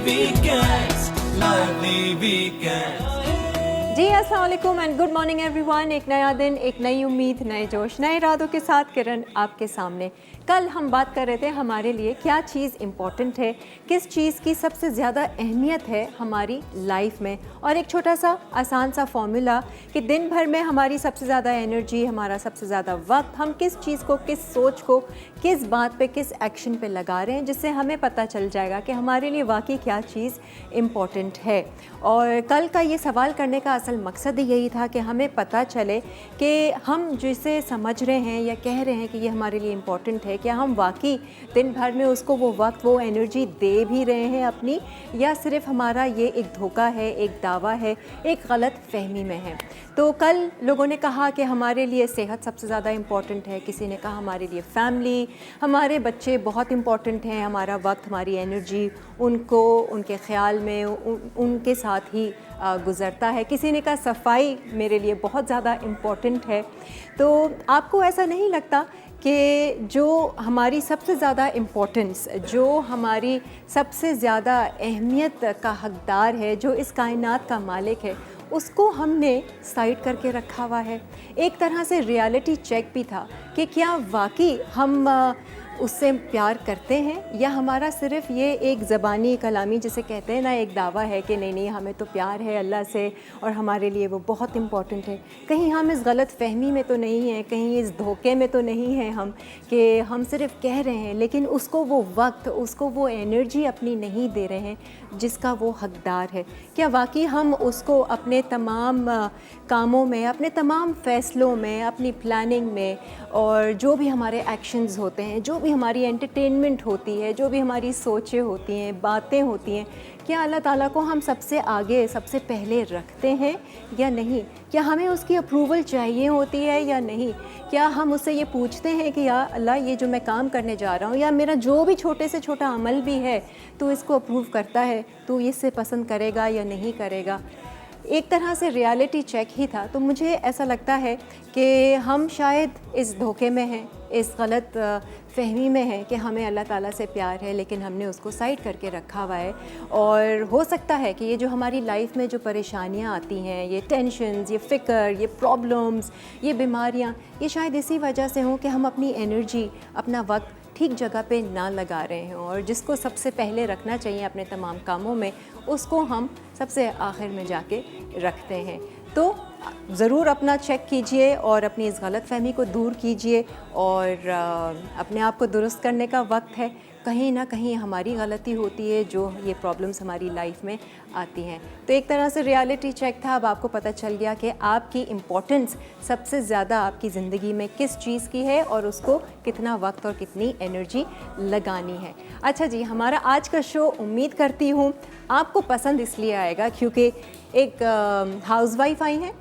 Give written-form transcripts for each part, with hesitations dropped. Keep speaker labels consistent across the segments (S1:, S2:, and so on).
S1: weekends, lively weekends.
S2: जी अस्सलाम वालेकुम and good morning everyone. एक नया दिन, एक नई उम्मीद, नए जोश, नए इरादों के साथ किरण आपके सामने। कल हम बात कर रहे थे हमारे लिए क्या चीज़ इम्पॉर्टेंट है, किस चीज़ की सबसे ज़्यादा अहमियत है हमारी लाइफ में, और एक छोटा सा आसान सा फॉर्मूला कि दिन भर में हमारी सबसे ज़्यादा एनर्जी, हमारा सबसे ज़्यादा वक्त हम किस चीज़ को, किस सोच को, किस बात पे, किस एक्शन पे लगा रहे हैं, जिससे हमें पता चल जाएगा कि हमारे लिए वाकई क्या चीज़ इम्पॉर्टेंट है। और कल का ये सवाल करने का असल मकसद ही यही था कि हमें पता चले कि हम जिसे समझ रहे हैं या कह रहे हैं कि ये हमारे लिए इम्पॉर्टेंट है, क्या हम वाकई दिन भर में उसको वो वक्त, वो एनर्जी दे भी रहे हैं अपनी, या सिर्फ हमारा ये एक धोखा है, एक दावा है, एक गलत फहमी में है। तो कल लोगों ने कहा कि हमारे लिए सेहत सबसे ज़्यादा इम्पॉर्टेंट है, किसी ने कहा हमारे लिए फैमिली, हमारे बच्चे बहुत इम्पॉर्टेंट हैं, हमारा वक्त, हमारी एनर्जी उनको, उनके ख़्याल में, उनके साथ ही गुज़रता है। किसी ने कहा सफाई मेरे लिए बहुत ज़्यादा इम्पॉर्टेंट है। तो आपको ऐसा नहीं लगता कि जो हमारी सबसे ज़्यादा इम्पोर्टेंस, जो हमारी सबसे ज़्यादा अहमियत का हकदार है, जो इस कायनात का मालिक है, उसको हमने साइड करके रखा हुआ है? एक तरह से रियलिटी चेक भी था कि क्या वाकई हम उससे प्यार करते हैं, या हमारा सिर्फ़ ये एक ज़बानी कलामी जिसे कहते हैं ना, एक दावा है कि नहीं नहीं हमें तो प्यार है अल्लाह से और हमारे लिए वो बहुत इम्पॉर्टेंट है। कहीं हम इस गलत फहमी में तो नहीं हैं, कहीं इस धोखे में तो नहीं हैं हम कि हम सिर्फ़ कह रहे हैं लेकिन उसको वो वक्त, उसको वो एनर्जी अपनी नहीं दे रहे हैं जिसका वो हकदार है। क्या वाकई हम उसको अपने तमाम कामों में, अपने तमाम फ़ैसलों में, अपनी प्लानिंग में, और जो भी हमारे एक्शंस होते हैं, जो भी हमारी एंटरटेनमेंट होती है, जो भी हमारी सोचें होती हैं, बातें होती हैं, क्या अल्लाह ताला को हम सबसे आगे, सबसे पहले रखते हैं या नहीं? क्या हमें उसकी अप्रूवल चाहिए होती है या नहीं? क्या हम उससे ये पूछते हैं कि या अल्लाह ये जो मैं काम करने जा रहा हूँ, या मेरा जो भी छोटे से छोटा अमल भी है, तो इसको अप्रूव करता है, तो इससे पसंद करेगा या नहीं करेगा? एक तरह से रियलिटी चेक ही था। तो मुझे ऐसा लगता है कि हम शायद इस धोखे में हैं, इस गलत फहमी में है कि हमें अल्लाह ताला से प्यार है, लेकिन हमने उसको साइड करके रखा हुआ है। और हो सकता है कि ये जो हमारी लाइफ में जो परेशानियाँ आती हैं, ये टेंशन्स, ये फ़िक्र, ये प्रॉब्लम्स, ये बीमारियाँ, ये शायद इसी वजह से हों कि हम अपनी एनर्जी, अपना वक्त ठीक जगह पे ना लगा रहे हैं, और जिसको सबसे पहले रखना चाहिए अपने तमाम कामों में, उसको हम सबसे आखिर में जाके रखते हैं। तो ज़रूर अपना चेक कीजिए और अपनी इस गलत फहमी को दूर कीजिए, और अपने आप को दुरुस्त करने का वक्त है। कहीं ना कहीं हमारी गलती होती है जो ये प्रॉब्लम्स हमारी लाइफ में आती हैं। तो एक तरह से रियलिटी चेक था। अब आपको पता चल गया कि आपकी इम्पोर्टेंस सबसे ज़्यादा आपकी ज़िंदगी में किस चीज़ की है, और उसको कितना वक्त और कितनी एनर्जी लगानी है। अच्छा जी, हमारा आज का शो उम्मीद करती हूँ आपको पसंद इसलिए आएगा क्योंकि एक हाउसवाइफ आई हैं,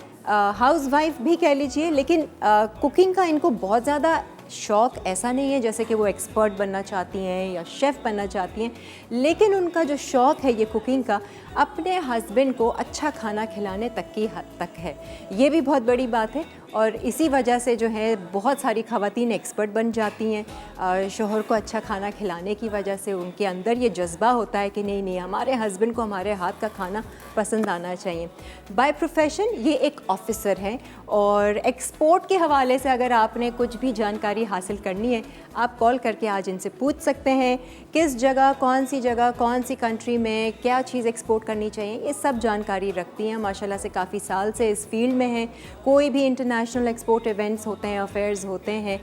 S2: हाउसवाइफ भी कह लीजिए, लेकिन कुकिंग का इनको बहुत ज़्यादा शौक़ ऐसा नहीं है जैसे कि वो एक्सपर्ट बनना चाहती हैं या शेफ़ बनना चाहती हैं, लेकिन उनका जो शौक़ है ये कुकिंग का, अपने हस्बैंड को अच्छा खाना खिलाने तक की हद तक है। ये भी बहुत बड़ी बात है, और इसी वजह से जो है बहुत सारी ख़वातीन एक्सपर्ट बन जाती हैं। शोहर को अच्छा खाना खिलाने की वजह से उनके अंदर ये जज्बा होता है कि नहीं नहीं हमारे हस्बैंड को हमारे हाथ का खाना पसंद आना चाहिए। बाय प्रोफेशन ये एक ऑफिसर हैं, और एक्सपोर्ट के हवाले से अगर आपने कुछ भी जानकारी हासिल करनी है, आप कॉल करके आज इनसे पूछ सकते हैं किस जगह, कौन सी कंट्री में क्या चीज़ एक्सपोर्ट करनी चाहिए, ये सब जानकारी रखती हैं। माशाल्लाह से काफ़ी साल से इस फील्ड में हैं। कोई भी इंटरनेशनल एक्सपोर्ट इवेंट्स होते हैं, अफेयर्स होते हैं,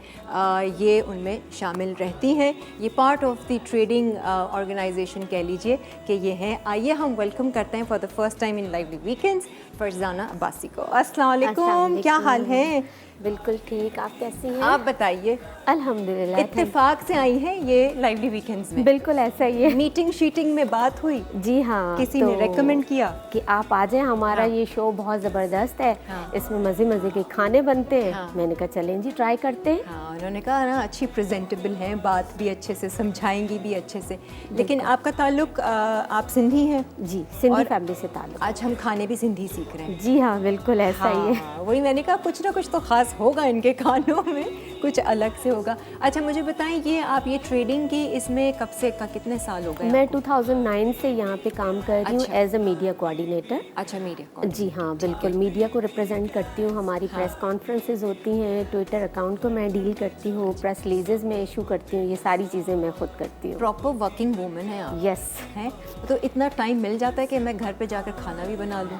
S2: ये उनमें शामिल रहती हैं। ये part of the trading organization कह लीजिए कि ये हैं। आइए हम वेलकम करते हैं for the first time in lively weekends Farzana Abbasi को। अस्सलाम वालेकुम, क्या हाल है?
S3: बिल्कुल ठीक, आप कैसी हैं?
S2: आप बताइए।
S3: अल्हम्दुलिल्लाह।
S2: इत्तेफाक से आई हैं ये लाइवली वीकेंड्स में?
S3: बिल्कुल ऐसा ही है।
S2: मीटिंग शीटिंग में बात हुई?
S3: जी हाँ,
S2: किसी ने रेकमेंड किया
S3: कि आप आ जाएं, हमारा ये शो बहुत ज़बरदस्त है, इसमें मज़े मज़े के खाने बनते हैं। मैंने कहा चलें जी, ट्राई करते हैं।
S2: हाँ, उन्होंने कहा ना अच्छी प्रेजेंटेबल हैं, बात भी अच्छे से समझाएंगी भी अच्छे से। लेकिन आपका ताल्लुक, आप सिंधी हैं?
S3: जी, सिंधी फैमिली से ताल्लुक।
S2: आज हम खाने भी सिंधी सीख रहे हैं।
S3: जी हाँ, बिल्कुल ऐसा ही है।
S2: वही मैंने कहा कुछ ना कुछ तो ख़ास होगा इनके खानों में, कुछ अलग से होगा। अच्छा मुझे बताएं, ये आप ये ट्रेडिंग की इसमें कब से कितने साल हो गए?
S3: मैं 2009 से यहाँ पे काम कर रही हूँ
S2: अच्छा।
S3: As a media coordinator.
S2: अच्छा मीडिया।
S3: जी हाँ बिल्कुल, मीडिया को रिप्रेजेंट करती हूँ। हमारी प्रेस कॉन्फ्रेंसेज होती हैं, ट्विटर अकाउंट को मैं डील करती हूँ, प्रेस रिलीजेस में इशू करती हूँ, ये सारी चीज़ें मैं खुद करती हूँ।
S2: प्रॉपर वर्किंग वूमेन है आप?
S3: यस।
S2: हैं, तो इतना टाइम मिल जाता है कि मैं घर पे जाकर खाना भी बना लूँ?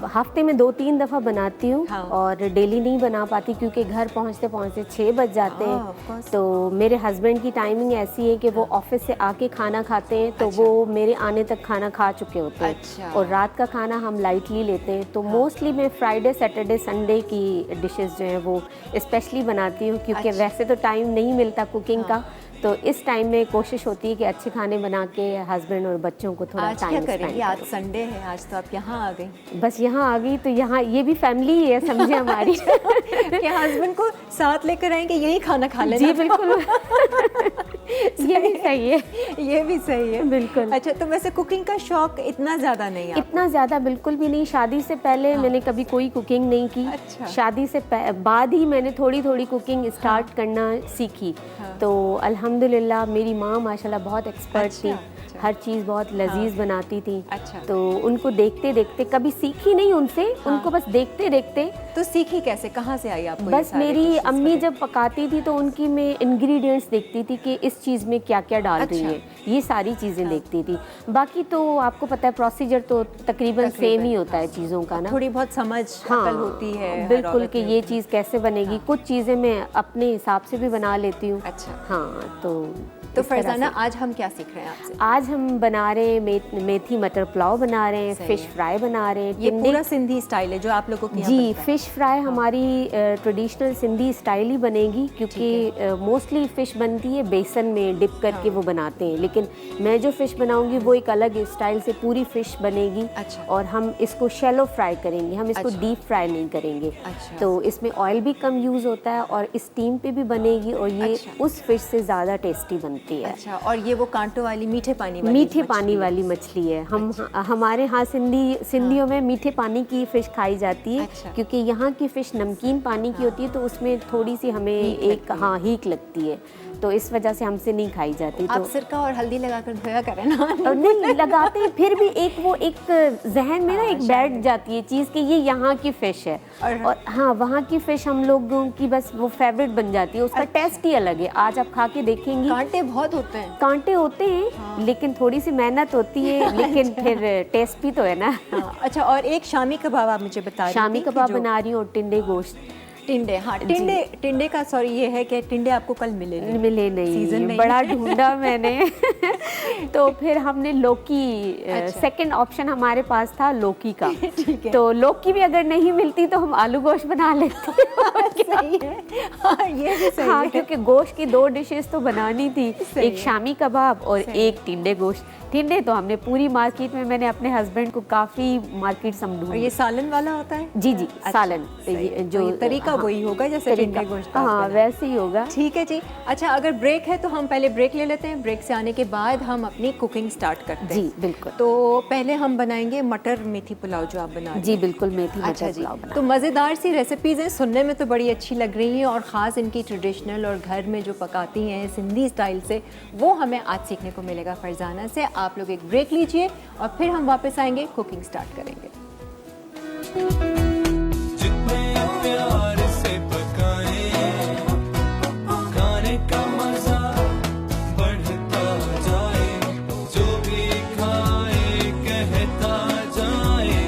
S3: हफ्ते में 2-3 दफ़ा बनाती हूँ।
S2: हाँ।
S3: और डेली नहीं बना पाती क्योंकि घर पहुँचते पहुँचते 6 बज जाते
S2: हाँ,
S3: हैं।
S2: of course।
S3: तो मेरे हस्बैंड की टाइमिंग ऐसी है कि वो ऑफिस से आके खाना खाते हैं, तो
S2: अच्छा।
S3: वो मेरे आने तक खाना खा चुके होते हैं।
S2: अच्छा।
S3: और रात का खाना हम लाइटली लेते हैं, तो मोस्टली मैं फ्राइडे सैटरडे संडे की डिशेस जो हैं वो स्पेशली बनाती हूँ क्योंकि
S2: अच्छा।
S3: वैसे तो टाइम नहीं मिलता कुकिंग का। तो इस टाइम में कोशिश होती है कि अच्छे खाने बना के हस्बैंड और बच्चों को थोड़ा
S2: आज क्या
S3: टाइम
S2: करेंगी?
S3: स्पेंड
S2: आज
S3: करूं।
S2: संडे है, आज तो आप यहाँ आ गई।
S3: बस यहाँ आ गई तो यहाँ ये भी फैमिली ही है समझे हमारी।
S2: कि हस्बैंड को साथ लेकर आएंगे, यही खाना खा लेना।
S3: जी बिल्कुल। ये भी सही है।
S2: ये भी सही है
S3: बिल्कुल।
S2: अच्छा तो वैसे कुकिंग का शौक इतना ज़्यादा नहीं है?
S3: इतना ज़्यादा बिल्कुल भी नहीं। शादी से पहले मैंने कभी कोई कुकिंग नहीं की।
S2: अच्छा।
S3: शादी से बाद ही मैंने थोड़ी थोड़ी कुकिंग स्टार्ट करना सीखी। तो अल्हम्दुलिल्लाह मेरी माँ माशाल्लाह बहुत एक्सपर्ट थी, हर चीज़ बहुत लजीज बनाती थी।
S2: अच्छा।
S3: तो उनको देखते देखते, कभी सीखी नहीं उनसे, उनको बस देखते देखते।
S2: तो सीखी कैसे, कहाँ से आई आपको?
S3: बस मेरी अम्मी जब पकाती थी तो उनकी मैं इंग्रेडिएंट्स देखती थी कि इस चीज़ में क्या क्या डाल रही है, ये सारी चीज़ें देखती थी। बाकी तो आपको पता है प्रोसीजर तो तकरीबन सेम ही होता है चीज़ों का ना।
S2: थोड़ी बहुत समझ अकल होती है
S3: बिल्कुल कि ये चीज़ कैसे बनेगी। कुछ चीज़ें मैं अपने हिसाब से भी बना लेती हूँ।
S2: अच्छा।
S3: हाँ
S2: तो फरजाना आज हम क्या सीख रहे हैं आपसे?
S3: आज हम बना रहे हैं मेथी मटर पुलाव बना रहे हैं, फिश फ्राई बना रहे हैं।
S2: ये पूरा सिंधी स्टाइल है जो आप लोगों की?
S3: जी, फिश फ्राई हमारी ट्रेडिशनल सिंधी स्टाइल ही बनेगी क्योंकि मोस्टली फ़िश बनती है बेसन में डिप करके वो बनाते हैं, लेकिन मैं जो फ़िश बनाऊंगी वो एक अलग स्टाइल से पूरी फ़िश बनेगी।
S2: अच्छा।
S3: और हम इसको शैलो फ्राई करेंगे, हम इसको डीप फ्राई नहीं करेंगे।
S2: अच्छा।
S3: तो इसमें ऑयल भी कम यूज़ होता है और स्टीम पे भी बनेगी और ये उस फिश से ज़्यादा टेस्टी बनती है।
S2: अच्छा। और ये वो कांटों वाली मीठे पानी
S3: वाली मछली है। हम हमारे यहाँ सिंधियों में मीठे पानी की फ़िश खाई जाती है।
S2: अच्छा।
S3: क्योंकि यहाँ की फ़िश नमकीन पानी की होती है तो उसमें थोड़ी सी हमें हीक लगती है, तो इस वजह से हमसे नहीं खाई जाती।
S2: आप
S3: तो
S2: सिरका और हल्दी लगाकर धोया करें ना।
S3: नहीं लगाते, फिर भी एक जहन में ना एक बैठ जाती है चीज़ कि ये यहाँ की फ़िश है। और हाँ, वहाँ की फ़िश हम लोगों की बस वो फेवरेट बन जाती है, उसका टेस्ट ही अलग है। आज आप खा के देखेंगी,
S2: कांटे बहुत होते हैं।
S3: कांटे होते हैं लेकिन थोड़ी सी मेहनत होती है, लेकिन फिर टेस्ट भी तो है ना।
S2: अच्छा। और एक शामी कबाब आप मुझे बता रही थी?
S3: शामी कबाब बना रही हूँ और टिंडे गोश्त।
S2: टिंडे, हाँ टिंडे का सॉरी ये है कि टिंडे आपको कल मिले
S3: नहीं,
S2: सीजन नहीं।
S3: बड़ा ढूंढा मैंने। तो फिर हमने लौकी, सेकंड ऑप्शन हमारे पास था लौकी का। तो लौकी भी अगर नहीं मिलती तो हम आलू गोश्त बना लेते।
S2: सही है। हाँ, ये भी सही है।
S3: क्योंकि गोश्त की 2 डिशेस तो बनानी थी, एक शामी कबाब और एक टिंडे गोश्त। टिंडे तो हमने पूरी मार्केट में, मैंने अपने हस्बैंड को काफ़ी मार्केट समझूं।
S2: और ये सालन वाला होता है?
S3: जी सालन,
S2: जो तरीका वही होगा जैसे टिंडे गोश्त।
S3: हाँ वैसे ही होगा।
S2: ठीक है जी। अच्छा, अगर ब्रेक है तो हम पहले ब्रेक ले लेते हैं, ब्रेक से आने के बाद हम अपनी कुकिंग स्टार्ट करते हैं।
S3: जी बिल्कुल।
S2: तो पहले हम बनाएंगे मटर मेथी पुलाव जो आप बना रहे हैं।
S3: जी बिल्कुल, मेथी मटर पुलाव बना।
S2: तो मज़ेदार सी रेसिपीज़ हैं, सुनने में तो बड़ी अच्छी लग रही हैं और ख़ास इनकी ट्रेडिशनल और घर में जो पकाती हैं सिंधी स्टाइल से, वो हमें आज सीखने को मिलेगा फरजाना से। आप लोग एक ब्रेक लीजिए और फिर हम वापस आएंगे, कुकिंग स्टार्ट करेंगे।
S1: जितने प्यार से पकाए खाने का मजा बढ़ता जाए, जो भी खाए कहता जाए,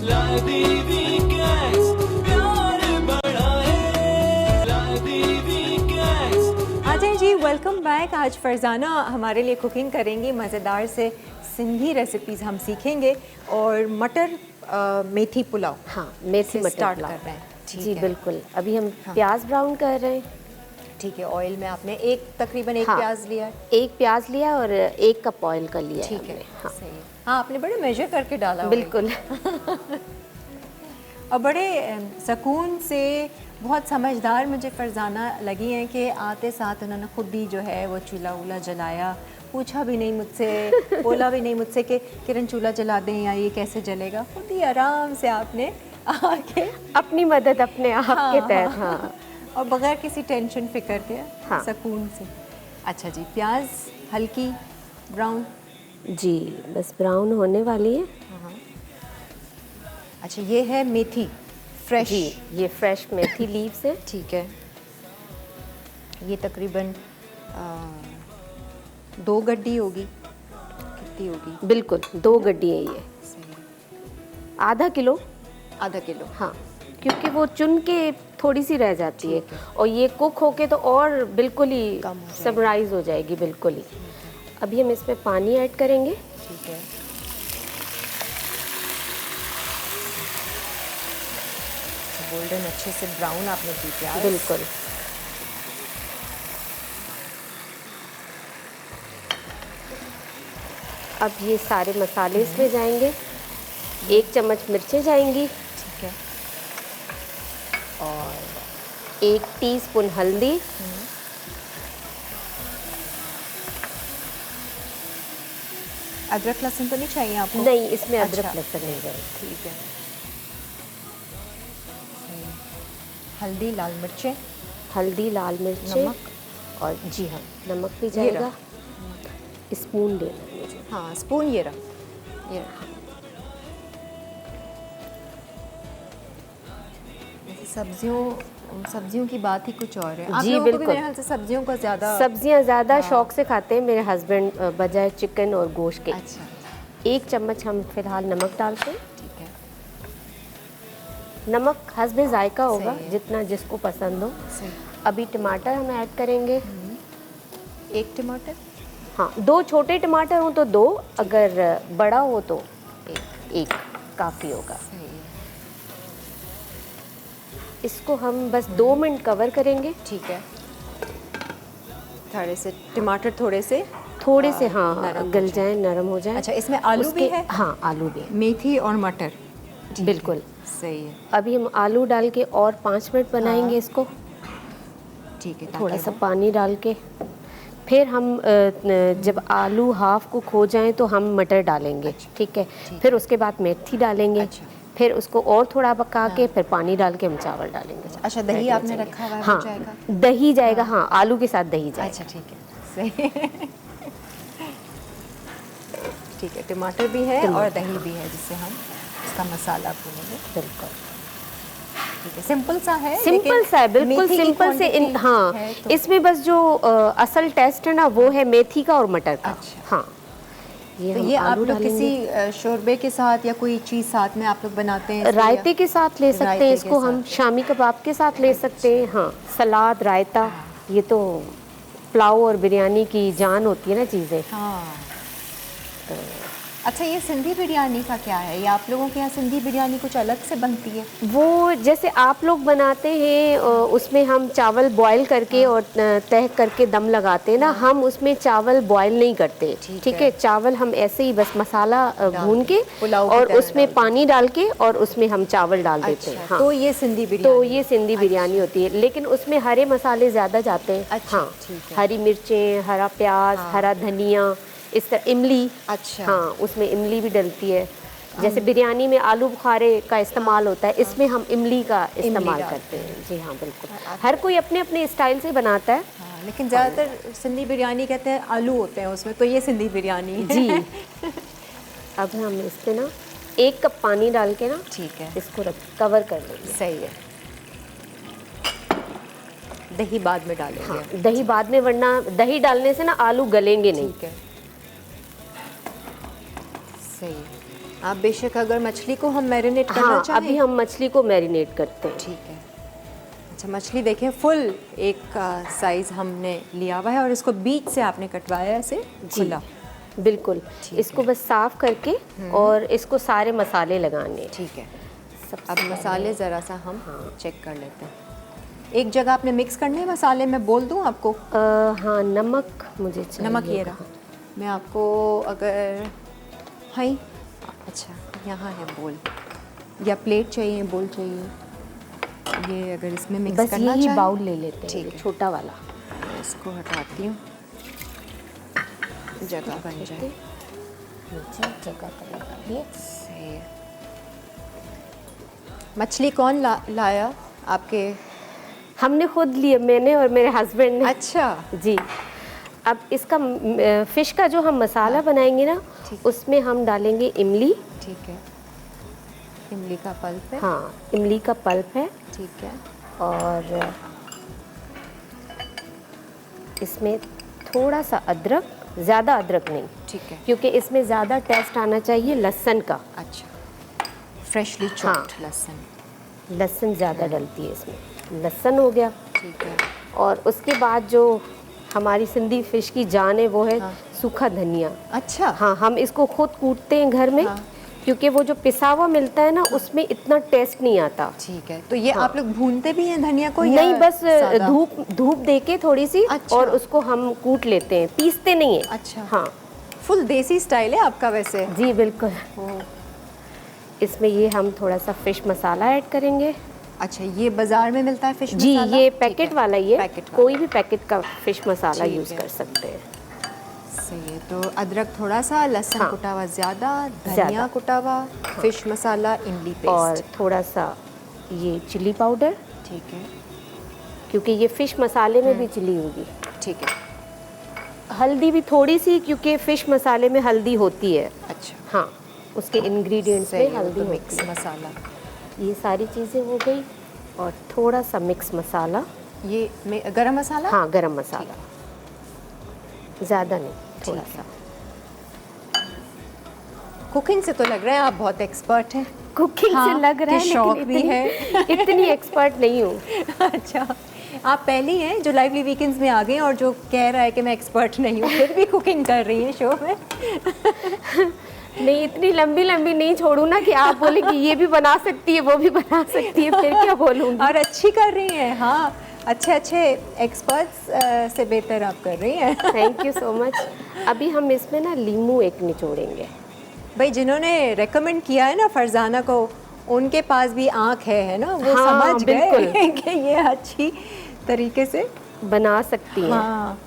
S1: लादी वीकेंड्स प्यार बढ़ाए, लादी वीकेंड्स।
S2: आ जाए जी, वेलकम बैक। आज फरजाना हमारे लिए कुकिंग करेंगी, मज़ेदार से सिंधी रेसिपीज़ हम सीखेंगे और मटर मेथी पुलाव।
S3: हाँ, मेथी मटर
S2: स्टार्ट
S3: पुलाव
S2: कर रहे हैं।
S3: जी बिल्कुल। अभी हम प्याज ब्राउन कर रहे हैं।
S2: ठीक है। ऑयल में आपने तकरीबन एक प्याज लिया है?
S3: एक प्याज लिया और 1 कप ऑयल का लिया।
S2: ठीक है।
S3: हाँ
S2: सही है। हाँ, आपने बड़े मेजर करके डाला होगा।
S3: बिल्कुल।
S2: और बड़े सुकून से, बहुत समझदार मुझे फरजाना लगी हैं कि आते साथ उन्होंने खुद ही जो है वो चूल्हा वूल्हा जलाया, पूछा भी नहीं मुझसे, बोला भी नहीं मुझसे कि किरण चूल्हा जला दें या ये कैसे जलेगा। खुद ही आराम से आपने आके
S3: अपनी मदद अपने आप के तहत। हाँ।
S2: और बगैर किसी टेंशन फिक्र के,
S3: हाँ।
S2: सुकून से। अच्छा जी, प्याज हल्की ब्राउन।
S3: जी, बस ब्राउन होने वाली है।
S2: अच्छा, ये है मेथी फ्रेश।
S3: जी, ये फ्रेश मेथी लीव्स है।
S2: ठीक है, ये तकरीबन 2 गड्डी होगी, कितनी होगी?
S3: बिल्कुल 2 गड्डी है ये, आधा किलो।
S2: आधा किलो।
S3: हाँ, क्योंकि वो चुन के थोड़ी सी रह जाती है और ये कुक होके तो और बिल्कुल ही
S2: कम हो जाएगी।
S3: समराइज हो जाएगी बिल्कुल ही। अभी हम इसमें पानी ऐड करेंगे।
S2: ठीक है, गोल्डन अच्छे से ब्राउन आपने की प्याज।
S3: बिल्कुल। अब ये सारे मसाले इसमें जाएंगे। 1 चम्मच मिर्चें जाएंगी
S2: ठीक है,
S3: और 1 टीस्पून हल्दी,
S2: अदरक लहसुन तो नहीं चाहिए आपको?
S3: नहीं इसमें अदरक
S2: अच्छा।
S3: लहसुन नहीं जाएगी।
S2: ठीक है, हल्दी, लाल मिर्चें,
S3: हल्दी, लाल मिर्चें,
S2: नमक।
S3: और जी हाँ नमक भी
S2: ये
S3: जाएगा। स्पून देना है मुझे।
S2: हाँ स्पून ये रहा, ये रहा। जैसे सब्जियों की बात ही कुछ और है। आप
S3: जी,
S2: लोगों को भी
S3: बिल्कुल।
S2: मेरे ख्याल से सब्जियों का ज़्यादा।
S3: सब्जियां ज़्यादा शौक से खाते हैं मेरे हस्बैंड, बजाय चिकन और गोश्त के।
S2: अच्छा,
S3: 1 चम्मच हम फिलहाल नमक डालते हैं।
S2: ठीक है,
S3: नमक हस्बे जायका होगा,
S2: सही है।
S3: जितना जिसको पसंद हो।
S2: सही।
S3: अभी टमाटर हम ऐड करेंगे।
S2: 1 टमाटर।
S3: हाँ, 2 छोटे टमाटर हो तो 2, अगर बड़ा हो तो 1 काफ़ी होगा।
S2: सही है,
S3: इसको हम बस 2 मिनट कवर करेंगे।
S2: ठीक है। थोड़े से टमाटर थोड़े से
S3: थोड़े से
S2: नरम
S3: हाँ
S2: हो
S3: गल जाए, नरम हो जाए।
S2: अच्छा, इसमें आलू भी है?
S3: हाँ आलू भी है।
S2: मेथी और मटर।
S3: बिल्कुल।
S2: सही है,
S3: अभी हम आलू डाल के और 5 मिनट बनाएंगे
S2: हाँ।
S3: इसको।
S2: ठीक है।
S3: थोड़ा
S2: ताकि
S3: सा
S2: वो-
S3: पानी डाल के फिर हम जब आलू हाफ कुक हो जाएं तो हम मटर डालेंगे। ठीक है, फिर उसके बाद मेथी डालेंगे।
S2: अच्छा।
S3: फिर उसको और थोड़ा पका के फिर पानी डाल के हम चावल डालेंगे।
S2: अच्छा, दही
S3: रेडी हो
S2: आपने
S3: जाएंगे।
S2: रखा हुआ है, वो
S3: हाँ
S2: जाएगा?
S3: दही जाएगा। हाँ आलू के साथ दही जाएगा।
S2: अच्छा, ठीक है, सही है। ठीक है, टमाटर भी है और दही भी है, जिससे हम इसका मसाला भूनेंगे।
S3: बिल्कुल
S2: ठीक है, सिंपल सा है।
S3: सिंपल
S2: लेकिन
S3: सा है, बिल्कुल
S2: मेथी की
S3: सिंपल से।
S2: quantity
S3: हाँ
S2: है तो-
S3: इसमें बस जो असल टेस्ट है ना वो है मेथी का और मटर का।
S2: अच्छा।
S3: हाँ ये
S2: तो
S3: हम
S2: ये आप
S3: आलू
S2: लोग
S3: डालेंगे।
S2: किसी शोरबे के साथ या कोई चीज़ साथ में आप लोग बनाते हैं? इसको
S3: रायते
S2: या-
S3: के साथ ले सकते
S2: रायते
S3: हैं
S2: के
S3: इसको, हम
S2: साथ।
S3: शामी कबाब के साथ ले सकते हैं। हाँ सलाद, रायता, ये तो पुलाव और बिरयानी की जान होती है ना चीज़ें।
S2: हाँ। अच्छा, ये सिंधी बिरयानी का क्या है? ये आप लोगों के यहाँ सिंधी बिरयानी कुछ अलग से बनती है?
S3: वो जैसे आप लोग बनाते हैं उसमें हम चावल बॉईल करके और तह करके दम लगाते हैं ना, हम उसमें चावल बॉईल नहीं करते। ठीक है, चावल हम ऐसे ही बस मसाला भून के
S2: पुलाव की
S3: और
S2: तरह
S3: उसमें
S2: डाल
S3: पानी डाल के और उसमें हम चावल डाल देते हैं।
S2: अच्छा,
S3: हाँ
S2: तो ये सिंधी
S3: तो
S2: बिरयानी।
S3: ये सिंधी बिरयानी होती है, लेकिन उसमें हरे मसाले ज़्यादा जाते हैं।
S2: अच्छा,
S3: हाँ
S2: ठीक है।
S3: हरी मिर्चें, हरा प्याज, हरा धनिया, इस तरह इमली।
S2: अच्छा।
S3: हाँ उसमें इमली भी डलती है। जैसे बिरयानी में आलू बुखारे का इस्तेमाल होता है, इसमें हम इमली का इस्तेमाल
S2: डालते
S3: करते हैं। जी हाँ बिल्कुल, हर कोई अपने अपने स्टाइल से बनाता है।
S2: हाँ, लेकिन ज़्यादातर सिंधी बिरयानी कहते हैं आलू होते हैं उसमें, तो ये सिंधी बिरयानी है।
S3: जी अब हम इस पे ना 1 कप पानी डाल के ना
S2: ठीक है,
S3: इसको कवर कर लेंगे।
S2: सही है। दही बाद में डालेंगे।
S3: हाँ दही बाद में, वरना दही डालने से ना आलू गलेंगे नहीं।
S2: ठीक है, सही है। आप बेशक अगर मछली को हम मैरिनेट करना
S3: हाँ
S2: चाहें।
S3: अभी हम मछली को मैरिनेट करते हैं।
S2: ठीक है। अच्छा, मछली देखें फुल एक साइज़ हमने लिया हुआ है और इसको बीच से आपने कटवाया है ऐसे खुला।
S3: बिल्कुल, इसको बस साफ करके और इसको सारे मसाले लगाने हैं।
S2: ठीक है,
S3: सबसे
S2: अब मसाले ज़रा सा हम चेक कर लेते हैं। एक जगह आपने मिक्स करने हैं मसाले, मैं बोल दूं आपको?
S3: हाँ नमक मुझे चाहिए।
S2: नमक ये रहा, मैं आपको अगर हाई, अच्छा यहाँ है बोल, या प्लेट चाहिए, बोल चाहिए, ये अगर इसमें मिक्स
S3: बस
S2: करना
S3: यही
S2: चाहें।
S3: बाउल ले लेते हैं,
S2: ठीक
S3: ये
S2: है।
S3: छोटा वाला।
S2: मैं इसको हटाती हूँ, जगह बन जाए।
S3: नीचे जगह पर लगा दिए।
S2: सही है। मछली कौन लाया आपके
S3: हमने खुद लिए, मैंने और मेरे हस्बैंड ने।
S2: अच्छा,
S3: जी। अब इसका फिश का जो हम मसाला बनाएंगे ना, उसमें हम डालेंगे इमली।
S2: ठीक है, इमली का पल्प है।
S3: हाँ, इमली का पल्प है।
S2: ठीक है,
S3: और इसमें थोड़ा सा अदरक, ज़्यादा अदरक नहीं,
S2: ठीक है।
S3: क्योंकि इसमें ज़्यादा टेस्ट आना चाहिए लहसुन का।
S2: अच्छा, फ्रेशली चॉप्ड लहसुन।
S3: लहसुन ज़्यादा डलती है इसमें। लहसुन हो गया।
S2: ठीक है,
S3: और उसके बाद जो हमारी सिंधी फिश की जान है वो है सूखा धनिया।
S2: अच्छा,
S3: हाँ, हम इसको खुद कूटते हैं घर में, क्योंकि वो जो पिसा हुआ मिलता है ना, उसमें इतना टेस्ट नहीं आता।
S2: ठीक है। तो ये आप लोग भूनते भी हैं धनिया को या
S3: नहीं, बस
S2: सादा?
S3: धूप दे के थोड़ी सी।
S2: अच्छा।
S3: और उसको हम कूट लेते हैं, पीसते नहीं है।
S2: अच्छा,
S3: हाँ
S2: फुल देसी स्टाइल है आपका वैसे।
S3: जी, बिल्कुल। इसमें ये हम थोड़ा सा फिश मसाला ऐड करेंगे।
S2: अच्छा, ये बाजार में मिलता है फिश
S3: जी,
S2: मसाला?
S3: ये
S2: ठीक
S3: पैकेट
S2: है,
S3: वाला ही है।
S2: पैकेट वाला।
S3: कोई भी पैकेट का फिश मसाला
S2: ठीक
S3: यूज़
S2: है।
S3: कर सकते हैं।
S2: सही है। तो अदरक थोड़ा सा, लहसुन
S3: हाँ।
S2: कुटा हुआ ज़्यादा,
S3: ज़्यादा।
S2: धनिया कुटा हुआ, फिश मसाला, इमली
S3: और
S2: पेस्ट।
S3: थोड़ा सा ये चिली पाउडर,
S2: ठीक है,
S3: क्योंकि ये फिश मसाले में भी चिली होगी।
S2: ठीक है।
S3: हल्दी भी थोड़ी सी, क्योंकि फिश मसाले में हल्दी होती है।
S2: अच्छा,
S3: हाँ, उसके इंग्रेडिएंट्स
S2: सही
S3: में
S2: है,
S3: हल्दी
S2: तो
S3: होती
S2: मिक्स
S3: है।
S2: मसाला।
S3: ये सारी चीज़ें हो गई। और थोड़ा सा मिक्स मसाला।
S2: ये गरम मसाला?
S3: हाँ, गरम मसाला, ज़्यादा नहीं, थोड़ा सा।
S2: कुकिंग से तो लग रहा है आप बहुत एक्सपर्ट हैं।
S3: कुकिंग
S2: हाँ,
S3: से लग रहा
S2: कि
S3: है,
S2: शौक
S3: लेकिन
S2: भी है।
S3: इतनी एक्सपर्ट नहीं हूँ।
S2: अच्छा, आप पहली हैं जो लाइवली वीकेंड्स में आ गई और जो कह रहा है कि मैं एक्सपर्ट नहीं हूँ, फिर भी कुकिंग कर रही हैं शो में।
S3: नहीं, इतनी लंबी लंबी नहीं छोड़ूँ ना कि आप बोले कि ये भी बना सकती है, वो भी बना सकती है, फिर क्या बोलूँगी।
S2: और अच्छी कर रही हैं। हाँ, अच्छे अच्छे एक्सपर्ट्स से बेहतर आप कर रही हैं।
S3: Thank you so much. अभी हम इसमें ना लीमू एक निचोड़ेंगे।
S2: भाई, जिन्होंने रेकमेंड किया है ना फरजाना को, उनके पास भी आँख है ना, वो
S3: हाँ,
S2: समझ गए
S3: बिल्कुल।
S2: कि ये अच्छी तरीके से
S3: बना सकती हैं।
S2: हाँ।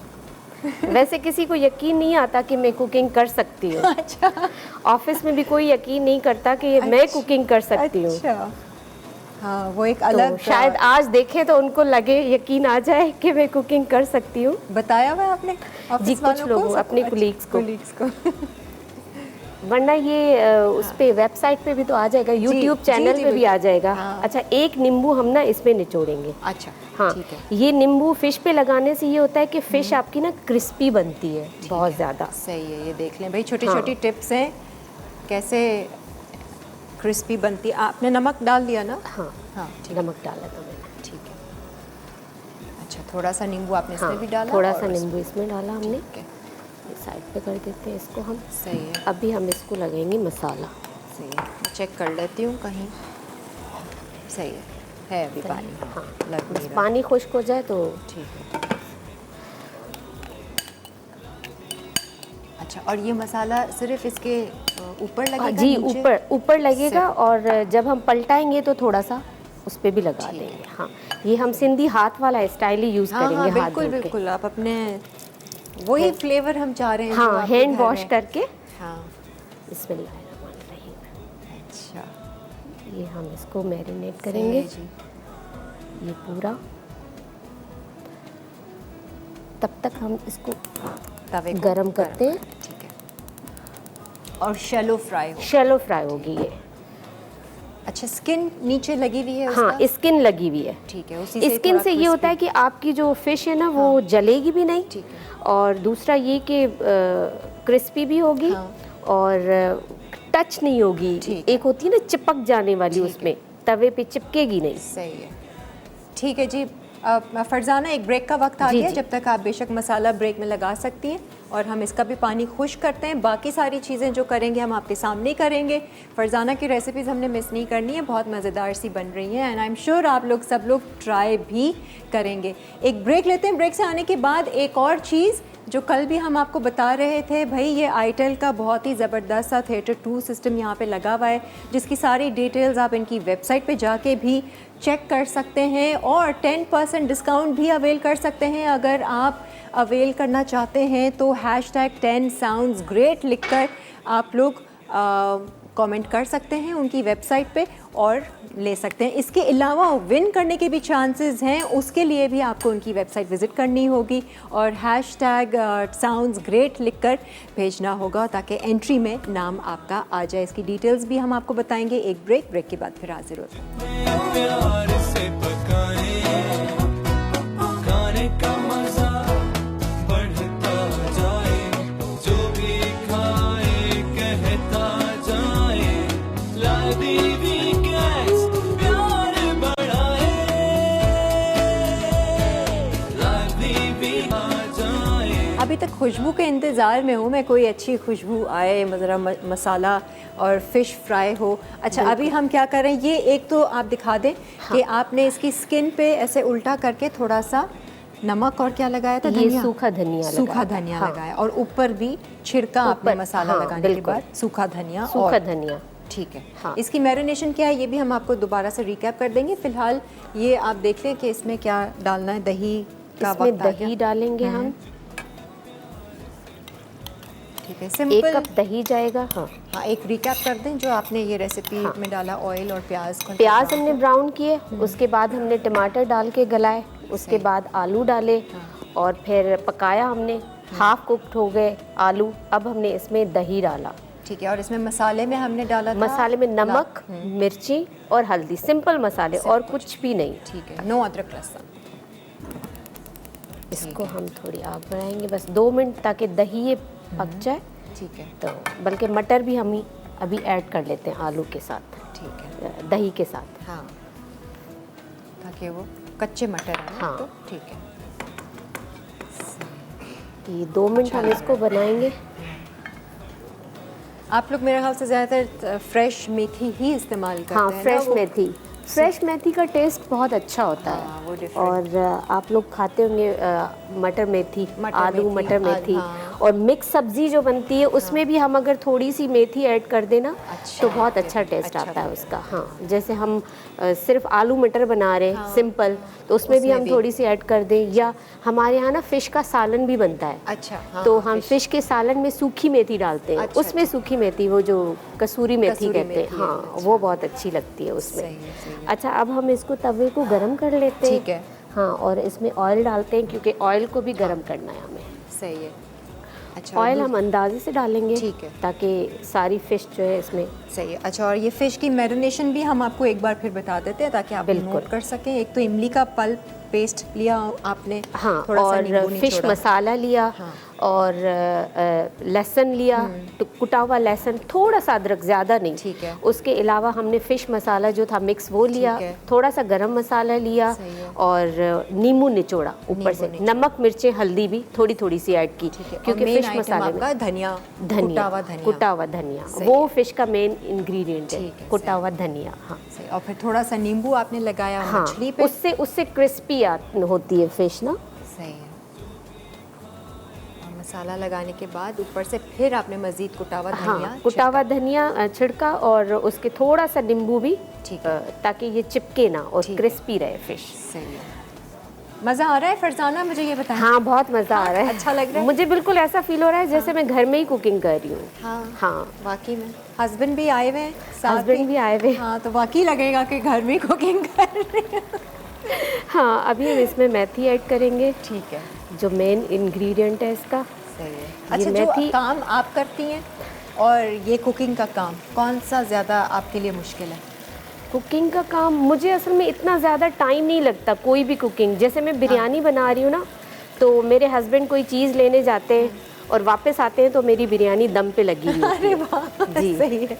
S3: वैसे किसी को यकीन नहीं आता कि मैं कुकिंग कर सकती हूँ।
S2: अच्छा,
S3: ऑफिस में भी कोई यकीन नहीं करता कि मैं कुकिंग कर सकती हूँ।
S2: अच्छा, हाँ, वो एक
S3: तो
S2: अलग
S3: शायद आज देखे तो उनको लगे, यकीन आ जाए कि मैं कुकिंग कर सकती हूँ।
S2: बताया हुआ है आपने ऑफिस
S3: जी, कुछ
S2: वालों को,
S3: लोगों, अपने
S2: अच्छा,
S3: colleagues को।
S2: colleagues को।
S3: वरना ये उस पे वेबसाइट पे भी तो आ जाएगा, यूट्यूब
S2: जी,
S3: चैनल
S2: जी,
S3: पे भी
S2: बिल्कुल।
S3: आ जाएगा।
S2: हाँ।
S3: अच्छा, एक नींबू हम ना इसमें निचोड़ेंगे।
S2: अच्छा,
S3: हाँ,
S2: ठीक है।
S3: ये नींबू फिश पे लगाने से ये होता है कि फिश आपकी ना क्रिस्पी बनती है बहुत ज़्यादा।
S2: सही है, ये देख लें भाई, छोटी
S3: हाँ।
S2: छोटी टिप्स हैं कैसे क्रिस्पी बनती है। आपने नमक डाल दिया ना?
S3: हाँ,
S2: हाँ, ठीक,
S3: नमक डाला था मैंने।
S2: ठीक है। अच्छा, थोड़ा सा नींबू आपने
S3: हाँ,
S2: इसमें भी डाला?
S3: थोड़ा
S2: और
S3: सा नींबू इसमें डाला हमने।
S2: ठीक है,
S3: ये साइड पे कर देते हैं इसको हम।
S2: सही है,
S3: अभी हम इसको लगाएंगे मसाला।
S2: सही है। मैं चेक कर लेती हूँ कहीं। सही है अभी पानी।
S3: हाँ,
S2: लग
S3: बस
S2: नहीं रहा।
S3: पानी खुश्क हो जाए तो।
S2: ठीक है। अच्छा, और ये मसाला सिर्फ इसके ऊपर लगेगा?
S3: जी,
S2: नीचे?
S3: ऊपर लगेगा। और जब हम पलटाएंगे तो थोड़ा सा उस पे भी लगा देंगे। हाँ, ये हम सिंधी हाथ वाला स्टाइल ही यूज़
S2: हाँ,
S3: करेंगे।
S2: हाँ,
S3: हाथ
S2: बिल्कुल
S3: धो के।
S2: बिल्कुल। आप अपने वही फ्लेवर हम चाह रहे हैं जो
S3: हाँ,
S2: आपके
S3: हैंड
S2: घर
S3: वॉश
S2: में-
S3: करके।
S2: हाँ,
S3: बिस्मिल्लाहिर्रहमानिर्रहीम।
S2: अच्छा,
S3: ये हम इसको मैरिनेट
S2: सही
S3: करेंगे,
S2: है जी।
S3: ये पूरा। तब तक हम इसको
S2: तवे को
S3: गरम करते हैं।
S2: ठीक है, और शैलो फ्राई हो।
S3: शैलो फ्राई होगी ये।
S2: अच्छा, स्किन नीचे लगी हुई है
S3: हाँ,
S2: उसका?
S3: स्किन लगी हुई है।
S2: ठीक है, उसी से
S3: स्किन
S2: थोड़ा
S3: से ये होता है कि आपकी जो फिश है ना वो जलेगी भी नहीं।
S2: ठीक है।
S3: और दूसरा ये कि क्रिस्पी भी होगी।
S2: हाँ।
S3: और टच नहीं होगी।
S2: ठीक है।
S3: एक होती है ना चिपक जाने वाली,
S2: ठीक
S3: उसमें तवे पे चिपकेगी नहीं।
S2: सही है। ठीक है जी। फरजाना, एक ब्रेक का वक्त आ
S3: जी,
S2: गया।
S3: जी।
S2: जब तक आप बेशक मसाला ब्रेक में लगा सकती हैं, और हम इसका भी पानी खुश्क करते हैं। बाकी सारी चीज़ें जो करेंगे हम आपके सामने ही करेंगे। फरजाना की रेसिपीज़ हमने मिस नहीं करनी है, बहुत मज़ेदार सी बन रही हैं, एंड आई एम श्योर आप लोग सब लोग ट्राई भी करेंगे। एक ब्रेक लेते हैं। ब्रेक से आने के बाद एक और चीज़ जो कल भी हम आपको बता रहे थे, भाई ये आईटेल का बहुत ही ज़बरदस्त सा थिएटर 2 सिस्टम यहाँ पे लगा हुआ है, जिसकी सारी डिटेल्स आप इनकी वेबसाइट पे जाके भी चेक कर सकते हैं, और 10% डिस्काउंट भी अवेल कर सकते हैं। अगर आप अवेल करना चाहते हैं तो #10 sounds great लिखकर आप लोग कमेंट कर सकते हैं उनकी वेबसाइट पे और ले सकते हैं। इसके अलावा विन करने के भी चांसेस हैं, उसके लिए भी आपको उनकी वेबसाइट विज़िट करनी होगी और हैशटैग साउंड्स ग्रेट लिखकर भेजना होगा ताकि एंट्री में नाम आपका आ जाए। इसकी डिटेल्स भी हम आपको बताएंगे एक ब्रेक के बाद फिर हाजिर होते हैं।
S1: प्यार से पकाए खाने का मजा बढ़ता जाए, जो भी खाए कहता जाए, लादी भी गैस प्यार बढ़ाए, लादी भी आ जाए।
S2: अभी तक खुशबू के इंतज़ार में हूँ मैं, कोई अच्छी खुशबू आए, ज़रा मसाला और फ़िश फ्राई हो। अच्छा, अभी हम क्या कर रहे हैं, ये एक तो आप दिखा दें कि आपने इसकी स्किन पे ऐसे उल्टा करके थोड़ा सा नमक और क्या लगाया था?
S3: ये सूखा धनिया
S2: सूखा धनिया लगाया और ऊपर भी छिड़का आपने मसाला लगाने के बाद सूखा धनिया
S3: सूखा धनिया।
S2: ठीक है।
S3: हाँ।
S2: इसकी मैरिनेशन क्या है ये भी हम आपको दोबारा से रिकैप कर देंगे। फिलहाल ये आप देख लें कि इसमें क्या डालना है। दही का
S3: इसमें
S2: वक्त आ गया।
S3: दही डालेंगे हम,
S2: ठीक है,
S3: 1
S2: सिंपल।
S3: कप दही जाएगा। हाँ,
S2: हाँ, एक रिकैप कर दें जो आपने ये रेसिपी में डाला। ऑयल और प्याज को,
S3: प्याज हमने ब्राउन किए, उसके बाद हमने टमाटर डाल के गलाए, उसके बाद आलू डाले और फिर पकाया हमने। हाफ कुक्ड हो गए आलू। अब हमने इसमें दही डाला।
S2: ठीक है, और इसमें मसाले में हमने डाला था
S3: मसाले में नमक, मिर्ची और हल्दी, सिंपल मसाले और कुछ भी नहीं।
S2: ठीक है, 9 अदरक लहसुन।
S3: इसको हम थोड़ी आग बढ़ाएंगे बस 2 मिनट ताकि दही ये पक जाए।
S2: ठीक है,
S3: तो बल्कि मटर भी हम अभी ऐड कर लेते हैं आलू के साथ,
S2: ठीक है।
S3: दही के साथ।
S2: हाँ, ताकि वो कच्चे मटर हैं ना,
S3: हाँ।
S2: तो ठीक है।
S3: ये 2 मिनट हम इसको बनाएंगे।
S2: आप लोग मेरे ख्याल से ज़्यादातर फ्रेश मेथी ही इस्तेमाल करते
S3: हाँ,
S2: हैं ना?
S3: फ्रेश
S2: वो
S3: मेथी। फ्रेश मेथी का टेस्ट बहुत अच्छा होता
S2: हाँ, वो
S3: है।
S2: different।
S3: और आप लोग खाते होंगे मटर मेथी, आलू
S2: मेथी,
S3: मटर मेथी।
S2: हाँ।
S3: और मिक्स सब्जी जो बनती है उसमें भी हम अगर थोड़ी सी मेथी ऐड कर देना
S2: अच्छा,
S3: तो बहुत अच्छा टेस्ट आता है उसका। हाँ, जैसे हम सिर्फ आलू मटर बना रहे हैं सिंपल, तो उसमें भी हम थोड़ी सी ऐड कर दें। या हमारे यहाँ ना फ़िश का सालन भी बनता है।
S2: अच्छा, हाँ,
S3: तो हम फ़िश के सालन में सूखी मेथी डालते हैं।
S2: अच्छा,
S3: उसमें सूखी मेथी, वो जो कसूरी मेथी
S2: कसूरी
S3: कहते हैं,
S2: मेथी है,
S3: हाँ, वो बहुत अच्छी लगती है उसमें।
S2: सही है, सही है।
S3: अच्छा, अब हम इसको तवे को गरम कर लेते हैं।
S2: ठीक है।
S3: हाँ, और इसमें ऑयल डालते हैं क्योंकि ऑयल को भी गरम करना है हमें।
S2: सही है। अच्छा,
S3: ऑयल हम अंदाजे से डालेंगे,
S2: ठीक है,
S3: ताकि सारी फ़िश जो है इसमें।
S2: सही है। अच्छा, और ये फ़िश की मैरिनेशन भी हम आपको एक बार फिर बता देते हैं ताकि आप
S3: बिल्कुल।
S2: नोट कर सकें। एक तो इमली का पल्प पेस्ट लिया आपने,
S3: हाँ,
S2: थोड़ा सा
S3: और
S2: नींबू
S3: फिश
S2: निचोड़ा।
S3: मसाला लिया।
S2: हाँ।
S3: और लहसुन लिया, तो कुटा हुआ लहसुन, थोड़ा सा अदरक, ज़्यादा नहीं।
S2: ठीक है।
S3: उसके अलावा हमने फ़िश मसाला जो था मिक्स वो लिया,
S2: ठीक है।
S3: थोड़ा सा गरम मसाला लिया
S2: सही है।
S3: और नींबू निचोड़ा ऊपर से।
S2: निचोड़ा।
S3: नमक, मिर्चें, हल्दी भी थोड़ी थोड़ी सी ऐड की
S2: ठीक है, और
S3: क्योंकि
S2: main
S3: फ़िश
S2: item
S3: मसाले में
S2: आपका धनिया, कुटा हुआ धनिया।
S3: कुटा हुआ धनिया,
S2: सही
S3: वो
S2: है।
S3: फ़िश का मेन इंग्रेडिएंट है,
S2: ठीक है,
S3: कुटा
S2: सही।
S3: हुआ धनिया। हाँ,
S2: सही। और फिर थोड़ा सा नींबू आपने लगाया
S3: हाँ,
S2: मछली पे।
S3: उससे क्रिस्पी होती है फ़िश ना।
S2: सही है। और मसाला लगाने के बाद ऊपर से फिर आपने मज़ीद कुटा हुआ धनिया
S3: हाँ, कुटा हुआ धनिया छिड़का और उसके थोड़ा सा नींबू भी,
S2: ठीक है।
S3: ताकि ये चिपके ना और
S2: ठीक है।
S3: क्रिस्पी रहे फ़िश।
S2: सही है। मज़ा आ रहा है फरजाना, मुझे ये बताएं।
S3: हाँ, बहुत मज़ा आ रहा है।
S2: अच्छा लग रहा है?
S3: मुझे बिल्कुल ऐसा फील हो रहा है जैसे मैं घर में ही कुकिंग कर रही हूँ।
S2: हाँ,
S3: हाँ,
S2: वाकई में। हस्बैंड भी आए हुए हैं साथ
S3: हस्बैंड
S2: ही।
S3: भी आए हुए।
S2: हाँ, तो वाकई लगेगा कि घर में कुकिंग कर रहे हैं।
S3: हाँ, अभी हम इसमें मेथी ऐड करेंगे,
S2: ठीक है,
S3: जो मेन इंग्रेडिएंट है इसका।
S2: सही है।
S3: ये
S2: अच्छा, जो
S3: मेथी-
S2: काम आप करती हैं और ये कुकिंग का काम, कौन सा ज़्यादा आपके लिए मुश्किल है?
S3: कुकिंग का काम मुझे असल में इतना ज़्यादा टाइम नहीं लगता, कोई भी कुकिंग। जैसे मैं बिरयानी बना रही हूँ ना, तो मेरे हस्बैंड कोई चीज़ लेने जाते हैं और वापस आते हैं तो मेरी बिरयानी दम पे लगी हुई होती
S2: अरे
S3: है।
S2: वाह,
S3: जी।
S2: सही है।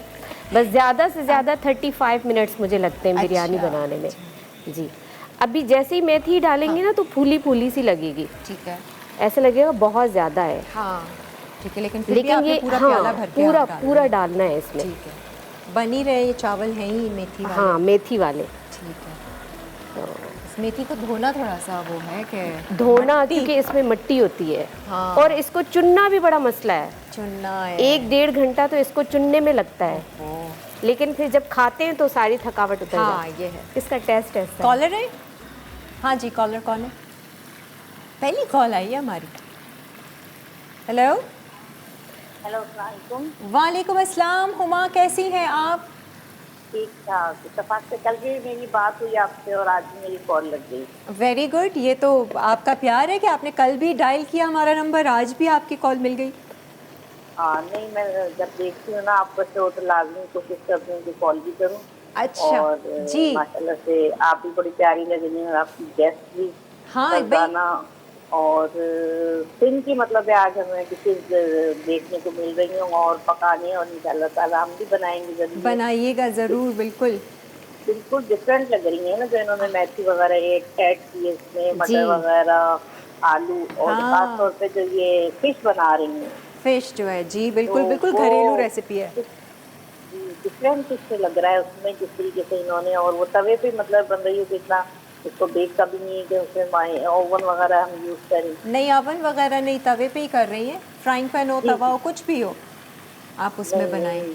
S3: बस ज़्यादा से ज़्यादा 35 मिनट्स मुझे लगते हैं बिरयानी
S2: अच्छा,
S3: बनाने में। जी, अभी जैसे ही मेथी डालेंगे ना तो फूली फूली सी लगेगी,
S2: ठीक है।
S3: ऐसा लगेगा बहुत ज़्यादा है।
S2: हाँ, ठीक है, लेकिन फिर भी
S3: लेकिन
S2: आपने
S3: ये
S2: पूरा प्याला
S3: हाँ,
S2: भर के
S3: पूरा
S2: आप डालना
S3: पूरा
S2: है।
S3: डालना है इसमें।
S2: ठीक है। बनी रहे ये चावल हैं ही मेथी वाले।
S3: हाँ, मेथी वाले।
S2: ठीक है। इस मेथी को धोना थोड़ा सा वो है कि
S3: धोना, क्योंकि इसमें मिट्टी होती है।
S2: हाँ।
S3: और इसको चुनना भी बड़ा मसला है।
S2: चुनना है।
S3: 1-1.5 घंटा तो इसको चुनने में लगता है,
S2: ओह,
S3: लेकिन फिर जब खाते हैं तो सारी थकावट उतर
S2: हाँ,
S3: जाती
S2: ये है।
S3: है। इसका टेस्ट ऐसा है।
S2: कॉलर है? हाँ जी, कॉलर कौन है? पहली कॉल आई है हमारी। हेलो,
S4: हेलो अस्सलाम वालेकुम।
S2: वालेकुम अस्सलाम। हुमा कैसी हैं आप?
S4: ठीक ठाक। इत्तेफाक से कल भी मेरी बात हुई आपसे और आज भी मेरी कॉल लग गई।
S2: वेरी गुड, ये तो आपका प्यार है कि आपने कल भी डायल किया हमारा नंबर, आज भी आपकी कॉल मिल गई।
S4: हाँ नहीं, मैं जब देखती हूँ ना आपका शो तो लाजमी कोशिश करती हूँ कि कॉल भी करूँ।
S2: अच्छा
S4: और
S2: जी।
S4: माशाल्लाह से आप भी बड़ी प्यारी लग रही हैं और आपकी गेस्ट भी
S2: हाँ भाई,
S4: फरजाना। और फिल्म की मतलब है आज हमें डिशेज देखने को मिल रही हैं और पकाने, और इंशाल्लाह ताला हम भी बनाएंगे जरूर।
S2: बनाइएगा ज़रूर, बिल्कुल।
S4: बिल्कुल डिफरेंट लग रही है ना, जो इन्होंने मेथी वगैरह ऐड की है इसमें,
S3: जी।
S4: मटर वगैरह, आलू, और खास तौर
S2: हाँ,
S4: पे जो ये फिश बना रही हैं
S2: फिश जो है जी,
S4: तो
S2: बिल्कुल बिल्कुल
S4: वो
S2: घरेलू रेसिपी है।
S4: डिफरेंट फिश लग रहा है उसमें, जिस तरीके से इन्होंने, और वो तवे पे मतलब बन रही है कि इतना उसको बेक का भी नहीं है कि उसमें ओवन वगैरह हम यूज करें।
S2: नहीं ओवन वगैरह नहीं, तवे पे ही कर रही हैं। फ्राइंग पैन हो,
S4: जी
S2: तवा
S4: जी।
S2: हो, कुछ भी हो, आप उसमें
S4: नहीं
S2: बनाएं।
S4: नहीं,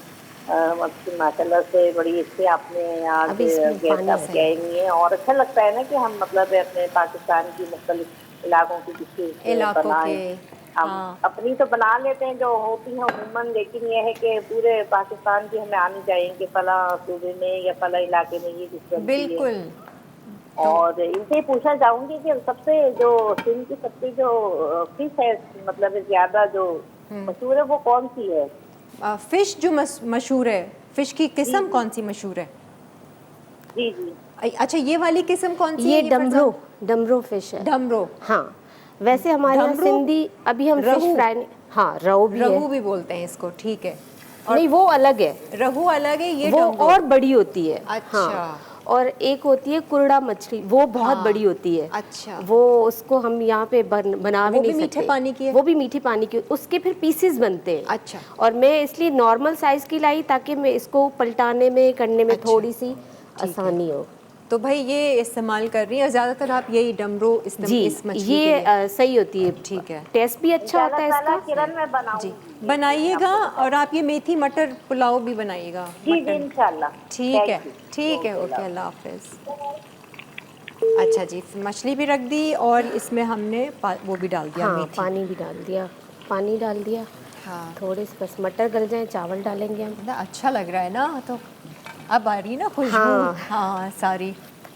S4: मतलब माशाल्लाह से बड़ी अच्छी आपने आज
S3: अब इसमें
S4: गेस्ट
S3: पानी
S4: आपके आई हुई हैं, और अच्छा लगता है ना कि हम मतलब अपने पाकिस्तान की मुख्तलिफ इलाकों की डिशेज
S2: इलाकों के।
S4: बनाएं। हम
S2: हाँ
S4: अपनी तो बना लेते हैं जो होती हैं उमूमन, लेकिन यह है कि पूरे पाकिस्तान की हमें आनी चाहिए कि फला सूबे में या फला इलाके में ये डिश बनती है।
S2: बिल्कुल। तो
S4: और इनसे पूछना चाहूंगी कि सबसे जो सिंध की सबसे जो फिश है, मतलब ज्यादा जो मशहूर है, वो कौन सी है?
S2: फिश जो मशहूर है, फिश की
S4: जी
S2: किस्म
S4: जी
S2: कौन सी मशहूर है?
S4: जी जी।
S2: अच्छा, ये वाली किस्म कौन सी
S3: ये
S2: है?
S3: डमरो, डमरो फिश है।
S2: डमरो।
S3: हाँ, वैसे हमारे यहाँ
S2: डमरू,
S3: सिंधी, अभी हम फिश
S2: रहू।
S3: फ्राई, हाँ रहू भी है।
S2: रहू भी बोलते हैं इसको, ठीक है। और
S3: नहीं वो अलग है,
S2: रहू अलग है, ये
S3: वो
S2: डमरू।
S3: और बड़ी होती है।
S2: अच्छा।
S3: हाँ, और एक होती है कुरड़ा मछली, वो बहुत
S2: हाँ,
S3: बड़ी होती है।
S2: अच्छा।
S3: वो उसको हम यहाँ पे बना भी
S2: वो
S3: नहीं
S2: भी मीठे
S3: सकते।
S2: पानी की है?
S3: वो भी मीठी पानी की, उसके फिर पीसेस बनते हैं।
S2: अच्छा।
S3: और मैं इसलिए नॉर्मल साइज की लाई ताकि मैं इसको पलटाने में करने में
S2: अच्छा,
S3: थोड़ी सी
S2: ठीक है।
S3: आसानी हो।
S2: तो भाई ये इस्तेमाल कर रही है, ज़्यादातर आप यही डमरू
S3: जी,
S2: इस मछली के
S3: ये
S2: लिए।
S3: सही होती है।
S2: ठीक है।
S3: टेस्ट भी अच्छा होता है
S4: इंशाल्लाह
S3: इसका।
S4: किरण में
S2: जी,
S4: बनाऊंगी।
S2: बनाइएगा। और आप ये मेथी मटर पुलाव भी बनाइएगा।
S4: जी जी
S2: मटन।
S4: इंशाल्लाह।
S2: ठीक है,
S4: थैंक यू।
S2: ठीक है, ओके,
S4: अल्लाह।
S2: अल्लाह हाफिज़। अच्छा जी, मछली भी रख दी और इसमें हमने वो भी डाल दिया,
S3: हाँ,
S2: मेथी।
S3: पानी भी डाल दिया, पानी डाल दिया।
S2: हाँ,
S3: थोड़े से बस मटर गल जाए, चावल डालेंगे हम।
S2: ना अच्छा लग रहा है ना, तो अब आ रही है ना खुशबू।
S3: हाँ।
S2: हाँ सारी।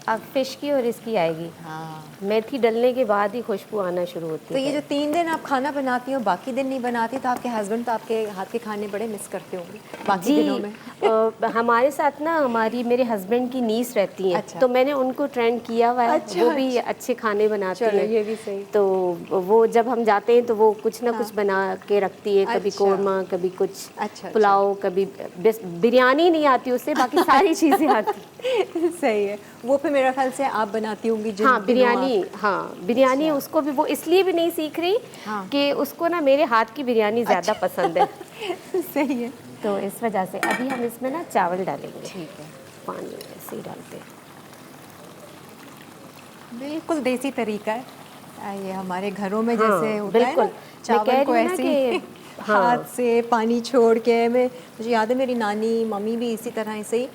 S3: अब फिश की और इसकी आएगी।
S2: हाँ,
S3: मेथी डलने के बाद ही खुशबू आना शुरू होती
S2: तो ये
S3: है।
S2: जो 3 दिन आप खाना बनाती हो, बाकी दिन नहीं बनाती, तो आपके हस्बैंड तो आपके हाथ के खाने बड़े मिस करते होंगे बाकी दिनों में।
S3: हमारे साथ ना हमारी मेरे हस्बैंड की नीस रहती हैं।
S2: अच्छा।
S3: तो मैंने उनको ट्रेंड किया हुआ है।
S2: अच्छा,
S3: वो भी
S2: अच्छा।
S3: अच्छे खाने बनाती
S2: चलो,
S3: हैं।
S2: ये भी सही।
S3: तो वो जब हम जाते हैं तो वो कुछ ना कुछ बना के रखती है। कभी
S2: अच्छा।
S3: कोरमा, कभी कुछ
S2: अच्छा,
S3: पुलाव, कभी बस बिरयानी नहीं आती उससे, बाकी सारी चीज़ें आती।
S2: सही है। वो फिर मेरा ख्याल से आप बनाती होंगी जिन
S3: हाँ
S2: दिनों
S3: बिरयानी,
S2: आप।
S3: हाँ बिरयानी
S2: अच्छा।
S3: उसको भी वो इसलिए भी नहीं सीख रही
S2: हाँ।
S3: कि उसको ना मेरे हाथ की बिरयानी ज़्यादा
S2: अच्छा।
S3: पसंद है।
S2: सही है।
S3: तो इस वजह से अभी हम इसमें ना चावल डालेंगे।
S2: ठीक है,
S3: पानी ऐसे ही डालते हैं।
S2: बिल्कुल देसी तरीका है। ये हमारे घरों में
S3: हाँ,
S2: जैसे होता है
S3: बिल्कुल।
S2: ना,
S3: मैं
S2: चावल
S3: कह
S2: को
S3: रही हूँ ना
S2: ऐसे
S3: कि
S2: ही
S3: हाँ।
S2: हाथ से पानी छोड़ के, मुझे याद है मेरी नानी मम्मी भी इसी तरह ऐसे ही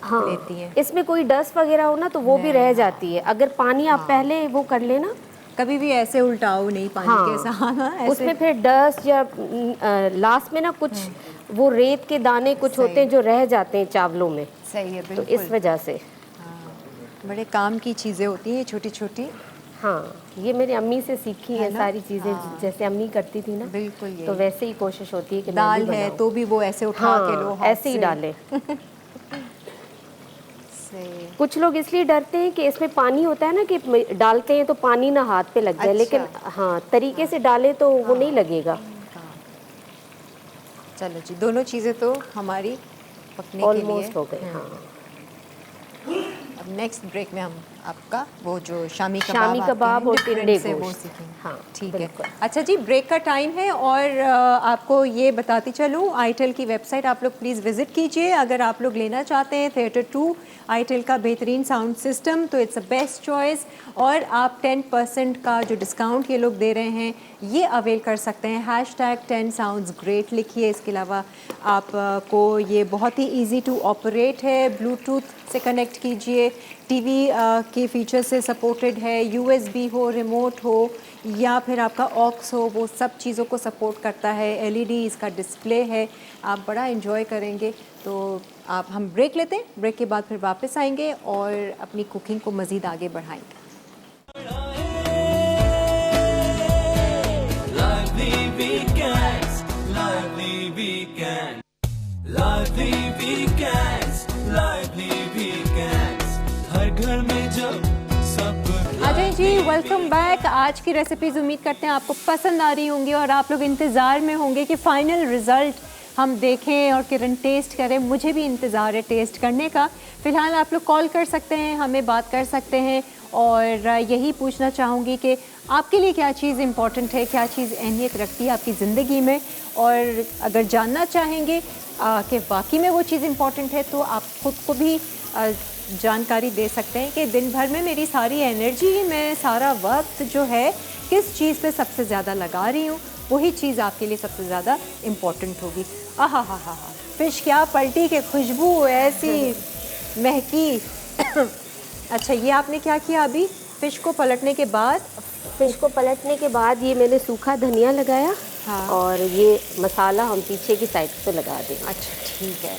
S2: लेती
S3: हाँ,
S2: हैं।
S3: इसमें कोई डस्ट वगैरह हो ना तो वो भी रह
S2: नहीं,
S3: जाती है। अगर पानी आप पहले वो कर लेना।
S2: कभी भी ऐसे उल्टाओ नहीं पानी के
S3: हाँ,
S2: साथ ऐसे।
S3: उसमें फिर डस्ट या लास्ट में ना कुछ वो रेत के दाने कुछ
S2: सही।
S3: होते हैं जो रह जाते हैं चावलों में।
S2: सही है,
S3: तो
S2: बिल्कुल।
S3: इस वजह से
S2: हाँ, बड़े काम की चीज़ें होती हैं छोटी छोटी।
S3: हाँ, ये मेरी अम्मी से सीखी
S2: है
S3: है
S2: ना?
S3: सारी चीज़ें।
S2: हाँ।
S3: जैसे अम्मी करती थी ना,
S2: बिल्कुल यही।
S3: तो वैसे ही कोशिश होती है कि मैं
S2: दाल
S3: भी
S2: है
S3: बनाऊं।
S2: तो भी वो ऐसे उठा के लो
S3: हाँ,
S2: हाथ
S3: ऐसे ही
S2: से।
S3: डालें।
S2: सही।
S3: कुछ लोग इसलिए डरते हैं कि इसमें पानी होता है ना, कि डालते हैं तो पानी ना हाथ पे लग जाए।
S2: अच्छा।
S3: लेकिन हाँ, तरीके से डालें तो वो नहीं लगेगा।
S2: हाँ। चलो जी, दोनों चीज़ें तो हमारी पकने के लिए
S3: ऑलमोस्ट हो गए। हाँ,
S2: अब नेक्स्ट ब्रेक में हम आपका वो जो शामी कबाब
S3: शामी
S2: आपके
S3: कबाब
S2: हैं,
S3: और
S2: different
S3: टिंडे
S2: से वो
S3: गोश्त।
S2: सीखेंगे।
S3: हाँ,
S2: ठीक है।
S3: बिल्कुल।
S2: अच्छा जी, ब्रेक का टाइम है और आपको ये बताती चलूँ, आईटेल की वेबसाइट आप लोग प्लीज़ विज़िट कीजिए। अगर आप लोग लेना चाहते हैं थिएटर 2 आईटेल का बेहतरीन साउंड सिस्टम, तो इट्स अ बेस्ट चॉइस। और आप 10% का जो डिस्काउंट ये लोग दे रहे हैं, ये अवेल कर सकते हैं। #10 साउंड्स ग्रेट लिखिए। इसके अलावा आप को ये बहुत ही ईजी टू ऑपरेट है। ब्लूटूथ से कनेक्ट कीजिए, टीवी के फीचर से सपोर्टेड है, USB हो, रिमोट हो, या फिर आपका ऑक्स हो, वो सब चीज़ों को सपोर्ट करता है। एलईडी इसका डिस्प्ले है, आप बड़ा एंजॉय करेंगे। तो हम ब्रेक लेते हैं, ब्रेक के बाद फिर वापस आएंगे और अपनी कुकिंग को मज़ीद आगे बढ़ाएंगे।
S1: Lively weekends, lively weekend, lively weekends, lively weekends. हर घर में जब सब
S2: अजय जी, वेलकम बैक। आज की रेसिपीज़ उम्मीद करते हैं आपको पसंद आ रही होंगी और आप लोग इंतज़ार में होंगे कि फ़ाइनल रिज़ल्ट हम देखें और किरण टेस्ट करें। मुझे भी इंतज़ार है टेस्ट करने का। फ़िलहाल आप लोग कॉल कर सकते हैं, हमें बात कर सकते हैं और यही पूछना चाहूँगी कि आपके लिए क्या चीज़ इम्पॉर्टेंट है, क्या चीज़ अहमियत रखती है आपकी ज़िंदगी में। और अगर जानना चाहेंगे कि वाकई में वो चीज़ इम्पॉर्टेंट है तो आप ख़ुद को भी जानकारी दे सकते हैं कि दिन भर में मेरी सारी एनर्जी, मैं सारा वक्त जो है किस चीज़ पे सबसे ज़्यादा लगा रही हूँ, वही चीज़ आपके लिए सबसे ज़्यादा इम्पॉर्टेंट होगी। आहा हा हा हा, फ़िश क्या पलटी के खुशबू ऐसी महकी। अच्छा, ये आपने क्या किया अभी? फ़िश को पलटने के बाद?
S3: फिश को पलटने के बाद ये मैंने सूखा धनिया लगाया।
S2: हाँ।
S3: और ये मसाला हम पीछे की साइड पे लगा देंगे।
S2: अच्छा ठीक है,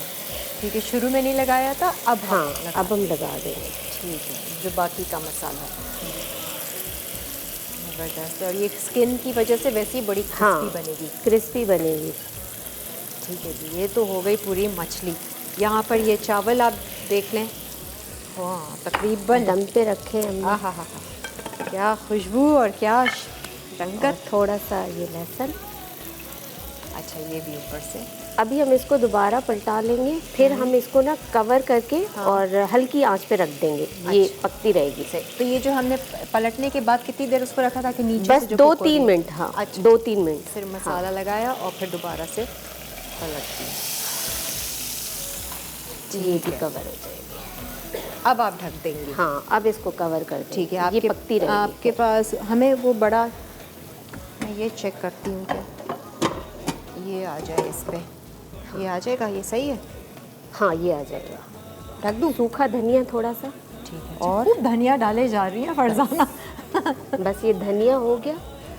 S2: ठीक है। शुरू में नहीं लगाया था, अब
S3: हाँ, अब हम लगा देंगे।
S2: ठीक है, जो बाकी का मसाला है। ज़बरदस्त। और ये स्किन की वजह से वैसे ही बड़ी
S3: हाँ,
S2: क्रिस्पी बनेगी।
S3: क्रिस्पी बनेगी।
S2: ठीक है जी, ये तो हो गई पूरी मछली। यहाँ पर ये चावल आप देख लें, हाँ तकरीबन
S3: दम पे रखे हमने।
S2: हाँ हाँ हाँ, क्या खुशबू और क्या रंगत।
S3: और थोड़ा सा ये लहसुन।
S2: अच्छा, ये भी ऊपर से।
S3: अभी हम इसको दोबारा पलटा लेंगे, फिर हम इसको ना कवर करके और हल्की आंच पे रख देंगे। ये पकती रहेगी।
S2: तो ये जो हमने पलटने के बाद कितनी देर उसको रखा था कि नीचे
S3: बस
S2: से जो
S3: 2-3 मिनट। हाँ,
S2: अच्छा,
S3: 2-3 मिनट।
S2: फिर मसाला लगाया और फिर दोबारा से पलट दिया।
S3: ये भी कवर हो जाएगी।
S2: अब आप ढक देंगे।
S3: हाँ, अब इसको कवर कर देंगे।
S2: ठीक है,
S3: ये पकती रहेगी।
S2: आपके पास हमें वो बड़ा, मैं ये चेक करती हूँ कि ये आ जाए इस पे। ये आ जाएगा, ये सही है?
S3: हाँ, ये आ जाएगा।
S2: ढक दूँ?
S3: सूखा धनिया थोड़ा सा।
S2: ठीक है। और खूब धनिया डाले जा रही है फरजाना।
S3: बस ये धनिया हो गया।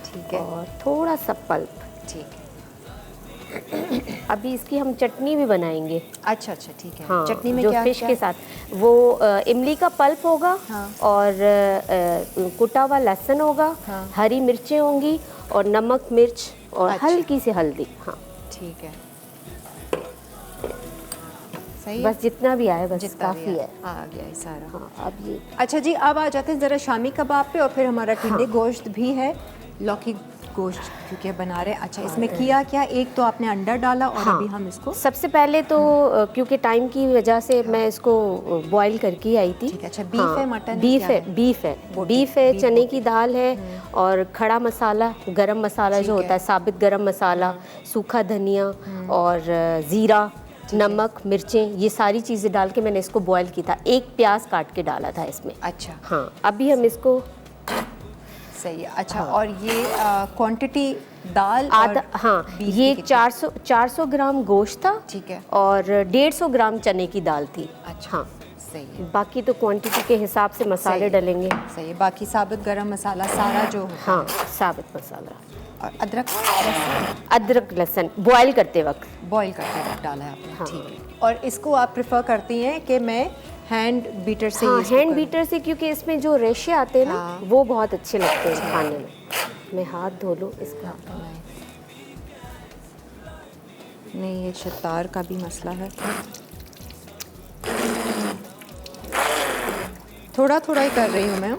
S2: ठीक है।
S3: और थोड़ा सा पल्प।
S2: ठीक है।
S3: अभी इसकी हम चटनी भी बनाएंगे।
S2: अच्छा अच्छा, ठीक है।
S3: हाँ,
S2: चटनी में
S3: जो
S2: क्या
S3: फिश
S2: क्या?
S3: के साथ वो इमली का पल्प होगा।
S2: हाँ।
S3: और कुटा हुआ लहसुन होगा।
S2: हाँ।
S3: हरी मिर्चें होंगी और नमक मिर्च और
S2: अच्छा।
S3: हल्की सी हल्दी। हाँ,
S2: ठीक है, सही है?
S3: बस जितना भी आए बस
S2: जितना भी
S3: काफ़ी है।
S2: आ गया ये सारा।
S3: हाँ, अब ये
S2: अच्छा जी, अब आ जाते हैं ज़रा शामी कबाब पे और फिर हमारा टिंडे गोश्त भी है, लौकी गोश्त क्योंकि बना रहे हैं। अच्छा, इसमें किया क्या? एक तो आपने अंडा डाला और
S3: हाँ,
S2: अभी हम इसको।
S3: सबसे पहले तो क्योंकि टाइम की वजह से मैं इसको बॉईल करके आई थी।
S2: ठीक है। अच्छा, बीफ है, मटन है,
S3: बीफ
S2: क्या
S3: है? बीफ है, बीफ है, चने की दाल है और खड़ा मसाला, गरम मसाला जो होता है, साबित गरम मसाला, सूखा धनिया और ज़ीरा, नमक, मिर्चें, ये सारी चीज़ें डाल के मैंने इसको बॉईल किया था। एक प्याज काट के डाला था इसमें।
S2: अच्छा,
S3: हाँ, अभी हम इसको
S2: सही है। अच्छा, और ये क्वांटिटी दाल
S3: आधा,
S2: और
S3: हाँ,
S2: बीफ
S3: ये
S2: की
S3: 400 ग्राम गोश्त था।
S2: ठीक है।
S3: और 150 ग्राम चने की दाल थी।
S2: अच्छा,
S3: हाँ,
S2: सही है,
S3: बाकी तो क्वांटिटी के हिसाब से मसाले
S2: सही है।
S3: डलेंगे।
S2: सही है। बाकी साबित गरम मसाला सारा जो होता है।
S3: हाँ, साबित मसाला
S2: और अदरक
S3: अदरक लहसुन बॉईल करते वक्त।
S2: बॉईल करके वक्त डाला है आपने।
S3: हाँ।
S2: ठीक है। और इसको आप प्रेफर करती हैं कि मैं हैंड बीटर से
S3: हाँ,
S2: इसको
S3: हैंड
S2: करूं?
S3: बीटर से, क्योंकि इसमें जो रेशे आते हैं ना,
S2: हाँ।
S3: वो बहुत अच्छे लगते हैं खाने में। मैं हाथ धो लूँ इसका।
S2: नहीं, ये शतार का भी मसला है। थोड़ा थोड़ा ही कर रही हूँ मैं।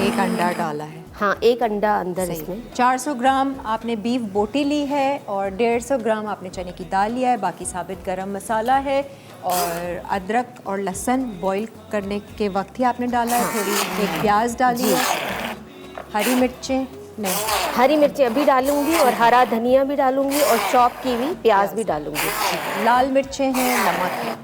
S2: एक अंडा डाला है।
S3: हाँ, एक अंडा अंदर
S2: सही।
S3: इसमें।
S2: 400 ग्राम आपने बीफ बोटी ली है और 150 ग्राम आपने चने की दाल लिया है। बाकी साबित गरम मसाला है और अदरक और लहसुन बॉईल करने के वक्त ही आपने डाला है। थोड़ी एक प्याज डाली है, हरी मिर्चें नहीं,
S3: हरी मिर्ची अभी डालूंगी और हरा धनिया भी डालूंगी और चॉप की हुई प्याज भी डालूंगी।
S2: लाल मिर्चें हैं, नमक है।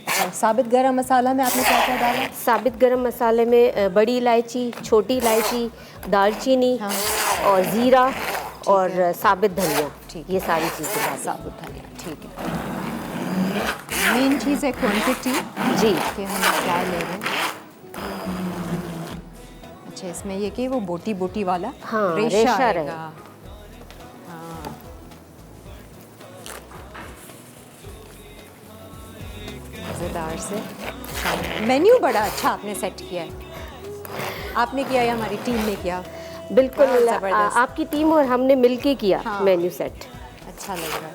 S2: अच्छा, साबित गरम मसाला में आपने क्या क्या डाला?
S3: साबित गरम मसाले में बड़ी इलायची, छोटी इलायची, दालचीनी और ज़ीरा और साबित धनिया।
S2: ठीक,
S3: ये सारी चीज़ें डाली।
S2: साबुत धनिया। ठीक है। मेन चीज़ है क्वांटिटी
S3: जी।
S2: कि हम क्या ले रहे हैं। अच्छा, इसमें ये कि वो बोटी बोटी वाला
S3: हाँ,
S2: रेशा
S3: रेशा
S2: आएगा।
S3: रहे।
S2: हाँ। मज़ेदार से मेन्यू बड़ा अच्छा आपने सेट किया है। आपने किया या हमारी टीम ने किया?
S3: बिल्कुल
S2: बड़ा ज़बरदस्त।
S3: आपकी टीम और हमने मिलके किया
S2: हाँ।
S3: Menu set.
S2: अच्छा लग रहा है।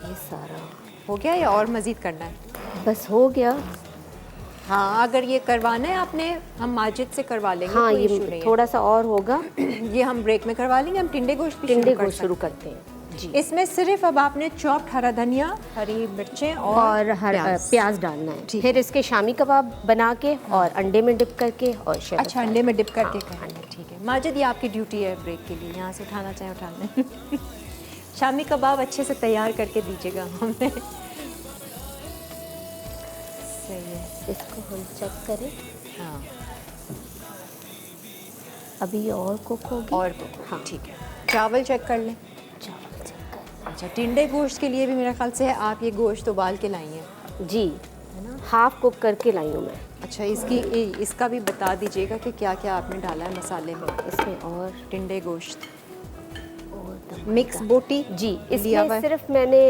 S3: ये सारा
S2: हो गया या और मज़ीद करना है?
S3: बस हो गया।
S2: हाँ, अगर ये करवाना है आपने, हम माजिद से करवा लेंगे,
S3: हाँ,
S2: कोई इशू
S3: ये
S2: नहीं
S3: थोड़ा सा और होगा।
S2: है। ये हम ब्रेक में करवा लेंगे। हम टिंडे गोश्त भी
S3: टिंडे
S2: शुरू कर
S3: को शुरू
S2: सकते
S3: करते हैं जी।
S2: हैं। इसमें सिर्फ अब आपने चॉप्ड हरा धनिया, हरी मिर्चें
S3: और प्याज डालना है। फिर इसके शामी कबाब बना के और अंडे में डिप करके और शहद।
S2: अच्छा, अंडे में डिप करके करेंगे, ठीक है। माजिद, ये आपकी ड्यूटी है ब्रेक के लिए, यहाँ से उठाना चाहें उठा लें। शामी कबाब अच्छे से तैयार करके दीजिएगा हमें। सही है।
S3: इसको हम चेक करें।
S2: हाँ,
S3: अभी और कुक होगी।
S2: और
S3: हाँ।
S2: ठीक है। चावल चेक कर लें।
S3: चावल चेक कर।
S2: अच्छा, टिंडे गोश्त के लिए भी मेरे ख्याल से आप ये गोश्त उबाल के लाई हैं,
S3: जी,
S2: है ना?
S3: हाफ कुक करके लाई हूँ मैं।
S2: अच्छा, इसका भी बता दीजिएगा कि क्या क्या आपने डाला है मसाले में।
S3: इसमें और
S2: टिंडे गोश्त,
S3: और
S2: मिक्स बोटी
S3: जी,
S2: लिया हुआ
S3: इसमें
S2: है।
S3: सिर्फ मैंने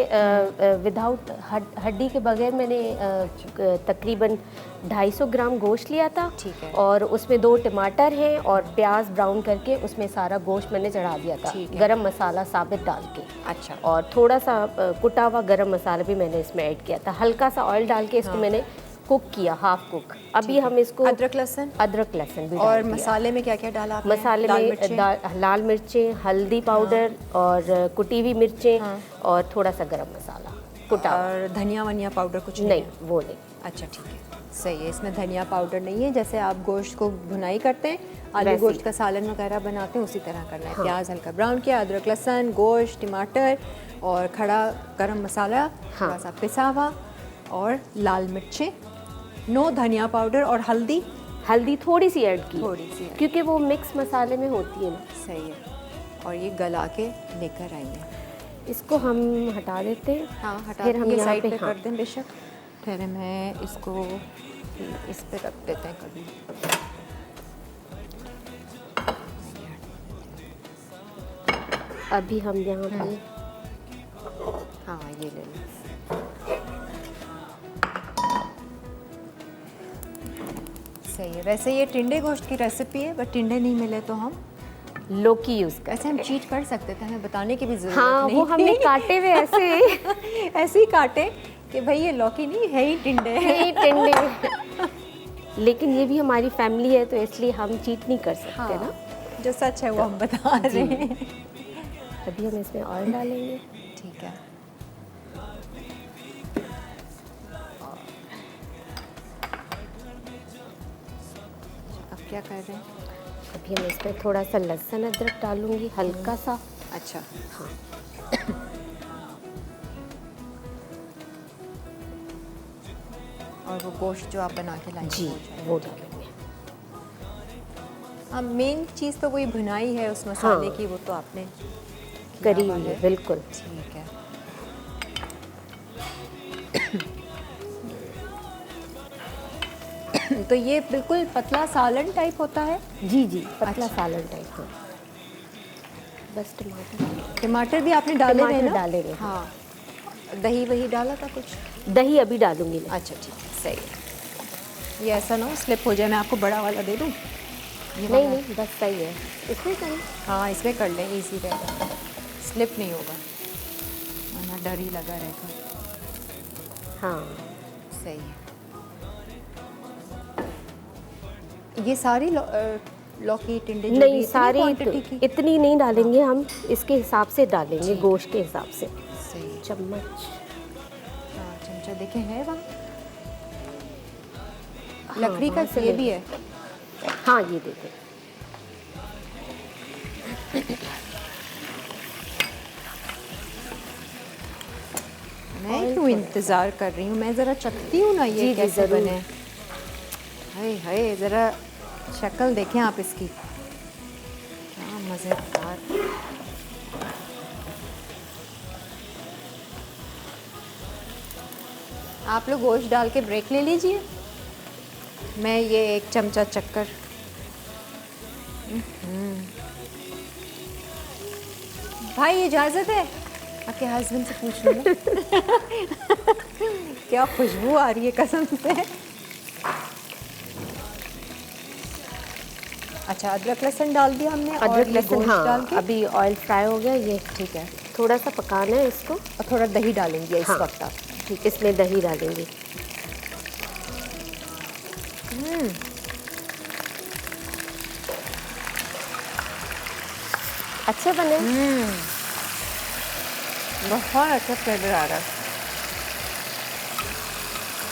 S3: विदाउट हड्डी के बगैर मैंने तकरीबन 250 ग्राम गोश्त लिया था।
S2: ठीक है।
S3: और उसमें 2 टमाटर हैं और प्याज ब्राउन करके उसमें सारा गोश्त मैंने चढ़ा दिया था।
S2: ठीक है।
S3: गरम मसाला साबित डाल के।
S2: अच्छा,
S3: और थोड़ा सा कुटा हुआ गरम मसाला भी मैंने इसमें ऐड किया था। हल्का सा ऑयल डाल के इसको मैंने कुक किया, हाफ कुक। अभी हम इसको
S2: अदरक लहसुन
S3: भी
S2: और
S3: डाल दिया।
S2: मसाले में क्या क्या डाला आपने?
S3: मसाले
S2: लाल
S3: में
S2: मिर्चें?
S3: लाल मिर्चें, हल्दी पाउडर और कुटी हुई मिर्चें और थोड़ा सा गरम मसाला कुटा हुआ।
S2: और धनिया वनिया पाउडर कुछ नहीं
S3: नहीं,
S2: है?
S3: वो नहीं।
S2: अच्छा, ठीक है, सही है। इसमें धनिया पाउडर नहीं है। जैसे आप गोश्त को भुनाई करते हैं, आलू
S3: वैसे
S2: गोश्त का सालन वगैरह बनाते हैं, उसी तरह करना है। प्याज हल्का ब्राउन किया, अदरक लहसुन, गोश्त, टमाटर और खड़ा गरम मसाला, थोड़ा सा पिसा हुआ और लाल मिर्चें, नो धनिया पाउडर और हल्दी
S3: थोड़ी सी ऐड की,
S2: थोड़ी सी।
S3: क्योंकि वो मिक्स मसाले में होती है ना।
S2: सही है। और ये गला के लेकर आई है।
S3: इसको हम हटा देते हैं।
S2: हाँ, हटा
S3: फिर हम
S2: ये
S3: यहाँ
S2: साइड
S3: पे
S2: पे
S3: हाँ।
S2: कर दें बेशक। फिर मैं इसको इस पे रख देते हैं कभी।
S3: अभी हम यहाँ पे
S2: हाँ, ये ले लें। सही है। वैसे ये टिंडे गोश्त की रेसिपी है, बट टिंडे नहीं मिले तो हम
S3: लौकी यूज़ कर।
S2: ऐसे हम चीट कर सकते थे, हमें बताने की भी जरूरत
S3: हाँ,
S2: नहीं
S3: वो हमने
S2: थी।
S3: काटे हुए ऐसे
S2: ऐसे ही काटे कि भाई ये लौकी नहीं है, ही टिंडे है।
S3: ही टिंडे। लेकिन ये भी हमारी फैमिली है तो इसलिए हम चीट नहीं कर सकते
S2: हाँ,
S3: ना।
S2: जो सच है वो हम बता रहे हैं।
S3: अभी हम इसमें ऑयल डालेंगे।
S2: ठीक है। अब क्या कर रहे हैं?
S3: अभी हम इसमें थोड़ा सा लहसुन अदरक डालूंगी, हल्का सा।
S2: अच्छा,
S3: हाँ,
S2: और वो गोश्त जो आप बना के लाए
S3: जी, वो डालेंगे।
S2: हाँ, मेन चीज़ तो वही भुनाई है उस मसाले
S3: हाँ।
S2: की, वो तो आपने किया
S3: करी
S2: हुआ
S3: हुई है, बिल्कुल।
S2: ठीक है। तो ये बिल्कुल पतला सालन टाइप होता है।
S3: जी जी, पतला
S2: अच्छा।
S3: सालन टाइप का। बस टमाटर
S2: टमाटर भी आपने डाले हुए हैं
S3: टमाटर
S2: ना?
S3: डाले हुए हैं।
S2: हाँ, दही वही डाला था कुछ?
S3: दही अभी डालूंगी मैं।
S2: अच्छा, ठीक है, सही है। ये ऐसा ना हो स्लिप हो जाए, मैं आपको बड़ा वाला दे दूँ?
S3: नहीं नहीं, बस सही है। इसमें करें।
S2: हाँ, इसमें कर लें, इजी रहेगा, स्लिप नहीं होगा, वरना डर ही लगा रहेगा।
S3: हाँ,
S2: सही है। ये सारी लौकी टिंडे जो भी
S3: नहीं
S2: इतनी
S3: सारी
S2: quantity की?
S3: इतनी नहीं डालेंगे हम, इसके हिसाब से डालेंगे, गोश्त के हिसाब से।
S2: सही है।
S3: चम्मच।
S2: हाँ, चमचा देखें है वहाँ?
S3: हाँ,
S2: लकड़ी का
S3: वहाँ से
S2: ये
S3: ले
S2: भी है।
S3: हाँ, ये देखें।
S2: मैं क्यों इंतज़ार कर रही हूँ, मैं ज़रा चखती हूँ ना
S3: जी,
S2: ये
S3: जी,
S2: कैसे
S3: ज़रूर।
S2: बने। हाय हाय, ज़रा शक्ल देखें आप इसकी, क्या मज़ेदार। आप लोग गोश्त डाल के ब्रेक ले लीजिए, मैं ये एक चमचा चक्कर भाई इजाज़त है आपके हस्बैंड से पूछ लो ना। क्या खुशबू आ रही है कसम से। अच्छा अदरक लहसुन डाल दिया हमने और
S3: अदरक
S2: ये
S3: लहसुन
S2: गोश्त
S3: हाँ,
S2: डाल के
S3: अभी ऑयल फ्राई हो गया ये।
S2: ठीक है
S3: थोड़ा सा पकाना है इसको।
S2: और थोड़ा दही डालेंगे इस
S3: हाँ,
S2: वक्त आप।
S3: ठीक, इसमें दही डालेंगे। अच्छे बने।
S2: बहुत अच्छा फ्लेवर आ रहा है।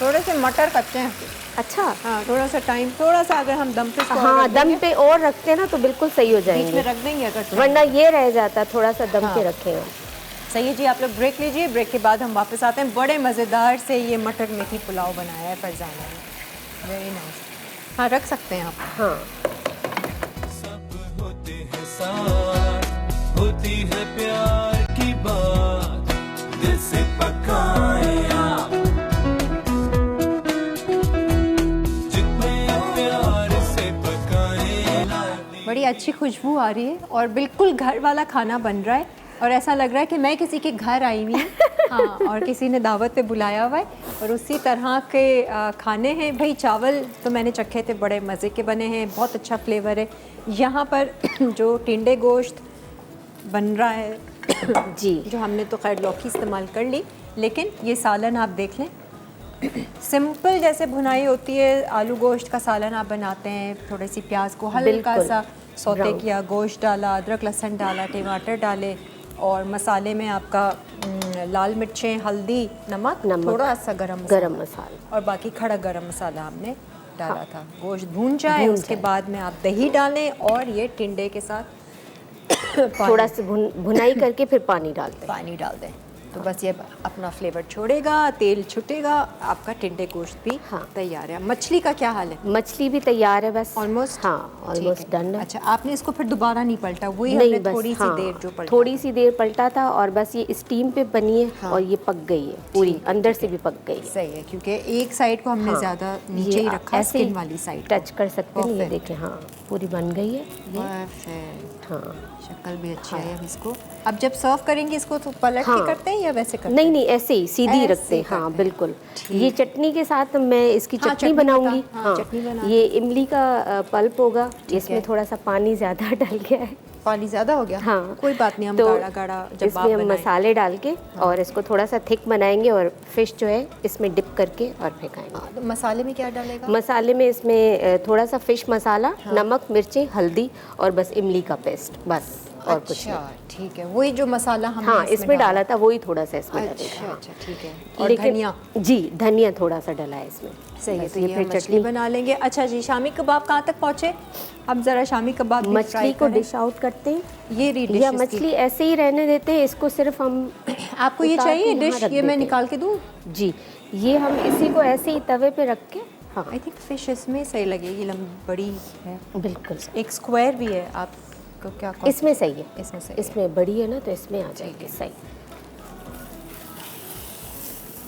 S2: थोड़े से मटर कच्चे हैं।
S3: अच्छा
S2: हाँ थोड़ा सा टाइम, थोड़ा सा अगर हम दम पे इसको और
S3: हाँ,
S2: रख
S3: दम
S2: देंगे,
S3: पे और रखते हैं ना तो बिल्कुल सही हो
S2: बीच में
S3: जाएंगे,
S2: रख देंगे अगर तो।
S3: वरना ये रह जाता। थोड़ा सा दम पे
S2: हाँ।
S3: रखें हम।
S2: सही है जी, आप लोग ब्रेक लीजिए, ब्रेक के बाद हम वापस आते हैं। बड़े मज़ेदार से ये मटर मेथी पुलाव बनाया है फरजाना ने, वेरी नाइस। हाँ रख सकते हैं आप।
S3: हाँ
S1: सब होते हैं साथ, होती है प्यार की बात, दिल से पकाए आप, जितने प्यार से पकाए।
S2: बड़ी अच्छी खुशबू आ रही है और बिल्कुल घर वाला खाना बन रहा है और ऐसा लग रहा है कि मैं किसी के घर आई हुई हूँ। हाँ और किसी ने दावत पे बुलाया हुआ है और उसी तरह के खाने हैं। भाई चावल तो मैंने चखे थे, बड़े मज़े के बने हैं, बहुत अच्छा फ्लेवर है। यहाँ पर जो टिंडे गोश्त बन रहा है
S3: जी,
S2: जो हमने तो खैर लौकी इस्तेमाल कर ली, लेकिन ये सालन आप देख लें, सिंपल जैसे भुनाई होती है आलू गोश्त का सालन आप बनाते हैं। थोड़ी सी प्याज को हल्का
S3: बिल्कुल,
S2: सा सौते
S3: ब्राउन।
S2: किया, गोश्त डाला, अदरक लहसुन डाला, टमाटर डाले और मसाले में आपका लाल मिर्चें, हल्दी, नमक, थोड़ा सा गरम
S3: मसाला
S2: और बाकी खड़ा गरम मसाला हमने डाला था। गोश्त भून जाए उसके बाद में आप दही डालें और ये टिंडे के साथ
S3: थोड़ा सा भुनाई करके फिर पानी डालते हैं।
S2: पानी डाल दें तो बस ये अपना फ्लेवर छोड़ेगा, तेल छुटेगा, आपका टिंडे गोश्त भी
S3: हाँ।
S2: तैयार है। मछली का क्या हाल है?
S3: मछली भी तैयार है बस
S2: ऑलमोस्ट।
S3: हाँ, ऑलमोस्ट डन है।
S2: अच्छा आपने इसको फिर दोबारा नहीं पलटा, वही
S3: नहीं,
S2: हमने
S3: बस
S2: थोड़ी
S3: हाँ,
S2: सी देर जो पलटा।
S3: थोड़ी सी देर पलटा था और बस ये स्टीम पे बनी है
S2: हाँ।
S3: और ये पक गई है पूरी, अंदर से भी पक गई है।
S2: सही है क्योंकि एक साइड को हमने
S3: हाँ,
S2: ज़्यादा नीचे ही रखा,
S3: ऐसे
S2: स्किन वाली साइड
S3: टच कर सकते हैं। ये
S2: Perfect।
S3: देखें हाँ, पूरी बन गई है ये।
S2: परफेक्ट।
S3: हाँ
S2: शक्ल भी अच्छी है। अब इसको अब जब सर्व करेंगे इसको तो पलट के
S3: हाँ।
S2: करते हैं या वैसे करते
S3: नहीं
S2: हैं?
S3: नहीं, ऐसे ही सीधी
S2: ऐसे
S3: रखते हैं। हाँ
S2: करते हैं।
S3: बिल्कुल।
S2: ठीक।
S3: ये चटनी के साथ मैं इसकी
S2: हाँ,
S3: चटनी
S2: चटनी
S3: बनाऊंगी।
S2: बता। हाँ,
S3: हाँ,
S2: चटनी बना।
S3: ये इमली का पल्प होगा, इसमें
S2: है।
S3: थोड़ा सा पानी ज़्यादा डल गया है।
S2: पानी ज़्यादा हो गया?
S3: हाँ,
S2: कोई बात नहीं, हम
S3: तो
S2: गाढ़ा गाढ़ा जब
S3: इसमें हम
S2: बनाएं।
S3: मसाले डाल के और इसको थोड़ा सा थिक बनाएंगे और फिश जो है इसमें डिप करके और फेंकाएंगे।
S2: तो मसाले में क्या डालेगा?
S3: मसाले में इसमें थोड़ा सा फिश मसाला, नमक, मिर्ची, हल्दी और बस इमली का पेस्ट, बस और कुछ
S2: अच्छा
S3: नहीं।
S2: ठीक है, वही जो मसाला हमने
S3: हाँ, इसमें डाला था वही थोड़ा सा इसमें
S2: अच्छा
S3: डालेगा।
S2: अच्छा ठीक है। और
S3: लेकिन
S2: धनिया?
S3: जी, धनिया थोड़ा सा डला है इसमें।
S2: सही है।
S3: बस
S2: तो ये
S3: फिर
S2: हम मछली बना लेंगे। अच्छा जी, शामी कबाब कहाँ तक पहुँचे? अब ज़रा शामी कबाब भी
S3: मछली
S2: try
S3: को
S2: करें।
S3: डिश आउट करते हैं
S2: ये री डिश
S3: या
S2: इसकी।
S3: मछली ऐसे ही रहने देते हैं, इसको सिर्फ हम
S2: आपको ये
S3: उतार के
S2: चाहिए
S3: यहाँ
S2: डिश?
S3: रख
S2: ये मैं
S3: देते हैं।
S2: निकाल के दूँ?
S3: जी, ये हम इसी को ऐसे ही तवे पे रख के। हाँ
S2: आई थिंक फिश इसमें सही लगेगी, लंबी बड़ी है।
S3: बिल्कुल,
S2: एक स्क्वायर भी है, आपको क्या
S3: इसमें सही है।
S2: इसमें सही है।
S3: इसमें बड़ी है ना तो इसमें आ जाएगी सही।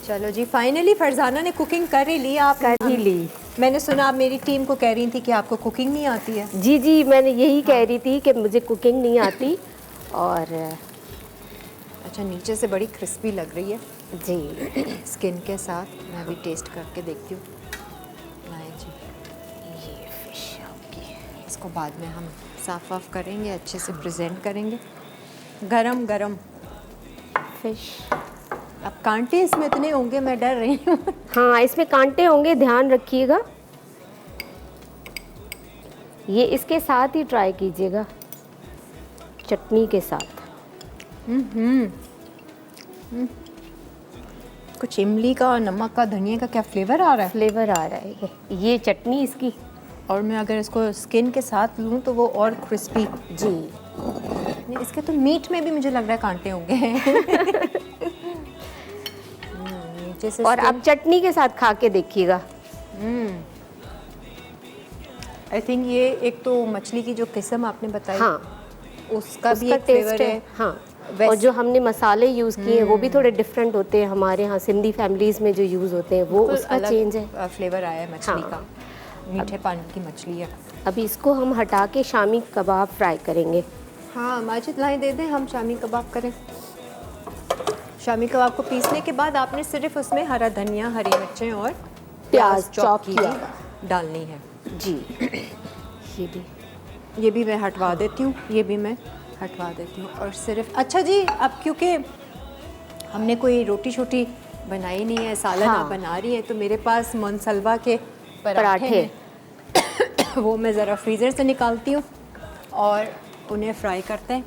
S2: चलो जी, फाइनली फरजाना ने कुकिंग कर ही ली। आप
S3: कर ही ली।
S2: मैंने सुना आप मेरी टीम को कह रही थी कि आपको कुकिंग नहीं आती है।
S3: जी जी, मैंने यही कह रही थी कि मुझे कुकिंग नहीं आती। और
S2: अच्छा, नीचे से बड़ी क्रिस्पी लग रही है
S3: जी,
S2: स्किन के साथ। मैं भी टेस्ट करके देखती हूँ। नहीं जी,
S3: ये फिश आपकी।
S2: इसको बाद में हम साफ वाफ करेंगे, अच्छे से प्रेजेंट करेंगे। गरम गरम
S3: फिश।
S2: अब कांटे इसमें इतने होंगे, मैं डर रही हूँ।
S3: हाँ, इसमें कांटे होंगे, ध्यान रखिएगा। ये इसके साथ ही ट्राई कीजिएगा, चटनी के साथ।
S2: कुछ इमली का, नमक का, धनिया का क्या फ्लेवर आ रहा है।
S3: फ्लेवर आ रहा है ये चटनी इसकी।
S2: और मैं अगर इसको स्किन के साथ लूँ तो वो और क्रिस्पी।
S3: जी,
S2: इसके तो मीट में भी मुझे लग रहा है कांटे होंगे। नीचे से
S3: और आप चटनी के साथ खा के देखिएगा।
S2: आई थिंक ये एक तो मछली की जो किस्म आपने बताई,
S3: हाँ,
S2: उसका भी
S3: उसका
S2: एक फ्लेवर
S3: टेस्ट
S2: है।
S3: हाँ। और जो हमने मसाले यूज़ किए हैं वो भी थोड़े डिफरेंट होते हैं। हमारे यहाँ सिंधी फैमिलीज़ में जो यूज़ होते हैं वो
S2: बिल्कुल
S3: उसका
S2: अलग
S3: चेंज है।
S2: फ्लेवर आया है मछली
S3: हाँ।
S2: का। मीठे पानी की मछली है।
S3: अभी इसको हम हटा के शामी कबाब फ्राई करेंगे।
S2: हाँ माजिद लाएं दे दें, हम शामी कबाब करें। शामी कबाब को पीसने के बाद आपने सिर्फ उसमें हरा धनिया, हरी मिर्चें और
S3: प्याज चॉप
S2: की
S3: किया
S2: डालनी है
S3: जी।
S2: ये भी मैं हटवा देती हूँ, ये भी मैं हटवा देती हूँ। और सिर्फ अच्छा जी, अब क्योंकि हमने कोई रोटी शोटी बनाई नहीं है, सालन
S3: हाँ।
S2: आप बना रही है, तो मेरे पास मनसलवा के पराठे हैं। वो मैं ज़रा फ्रीज़र से निकालती हूँ और उन्हें फ्राई करते हैं।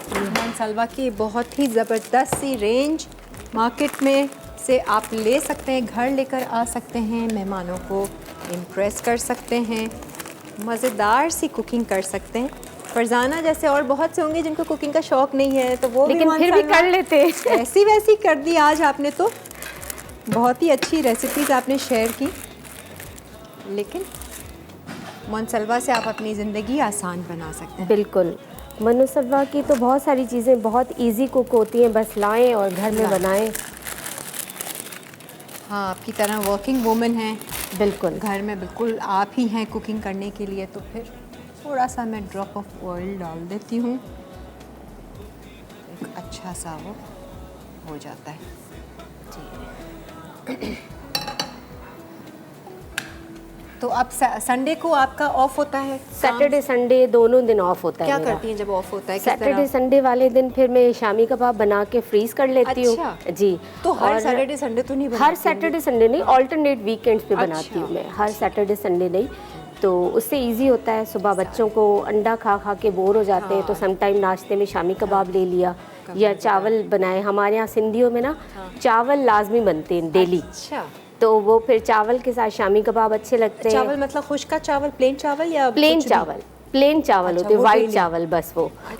S2: मनसलवा की बहुत ही ज़बरदस्त सी रेंज मार्केट में से आप ले सकते हैं, घर लेकर आ सकते हैं, मेहमानों को इम्प्रेस कर सकते हैं, मज़ेदार सी कुकिंग कर सकते हैं। फरजाना जैसे और बहुत से होंगे जिनको कुकिंग का शौक़ नहीं है, तो वो
S3: लेकिन फिर भी कर लेते हैं।
S2: ऐसी वैसी कर दी आज आपने, तो बहुत ही अच्छी रेसिपीज़ आपने शेयर की। लेकिन मनसलवा से आप अपनी ज़िंदगी आसान बना सकते हैं।
S3: बिल्कुल, मनसलवा की तो बहुत सारी चीज़ें बहुत इजी कुक होती हैं, बस लाएं और घर में बनाएं।
S2: हाँ, आपकी तरह वर्किंग वूमेन हैं,
S3: बिल्कुल
S2: घर में बिल्कुल आप ही हैं कुकिंग करने के लिए, तो फिर थोड़ा सा मैं ड्रॉप ऑफ ऑयल डाल देती हूँ, एक अच्छा सा वो हो जाता है जी। तो अब संडे को आपका ऑफ होता है?
S3: सैटरडे संडे दोनों दिन ऑफ होता है
S2: क्या
S3: मेरा।
S2: करती हैं जब ऑफ होता है?
S3: सैटरडे संडे वाले दिन फिर मैं शामी कबाब बना के फ्रीज कर लेती हूँ।
S2: अच्छा।
S3: जी,
S2: तो हर
S3: और
S2: सैटरडे संडे तो नहीं
S3: हर
S2: बनाती
S3: सैटरडे संडे नहीं, ऑल्टरनेट वीकेंड्स पे बनाती
S2: अच्छा।
S3: हूँ मैं, हर सैटरडे संडे नहीं। तो उससे इजी होता है, सुबह बच्चों को अंडा खा खा के बोर हो जाते हैं, तो समटाइम नाश्ते में शामी कबाब ले लिया या चावल बनाए। हमारे यहाँ सिंधियों में ना चावल लाजमी बनते हैं डेली,
S2: अच्छा,
S3: तो वो फिर चावल के साथ शामी कबाब अच्छे लगते हैं।
S2: चावल मतलब खुश्क का चावल, प्लेन चावल या
S3: प्लेन
S2: कुछ भी?
S3: चावल, प्लेन चावल
S2: अच्छा,
S3: होते हैं,
S2: वो
S3: वाइट
S2: daily?
S3: चावल बस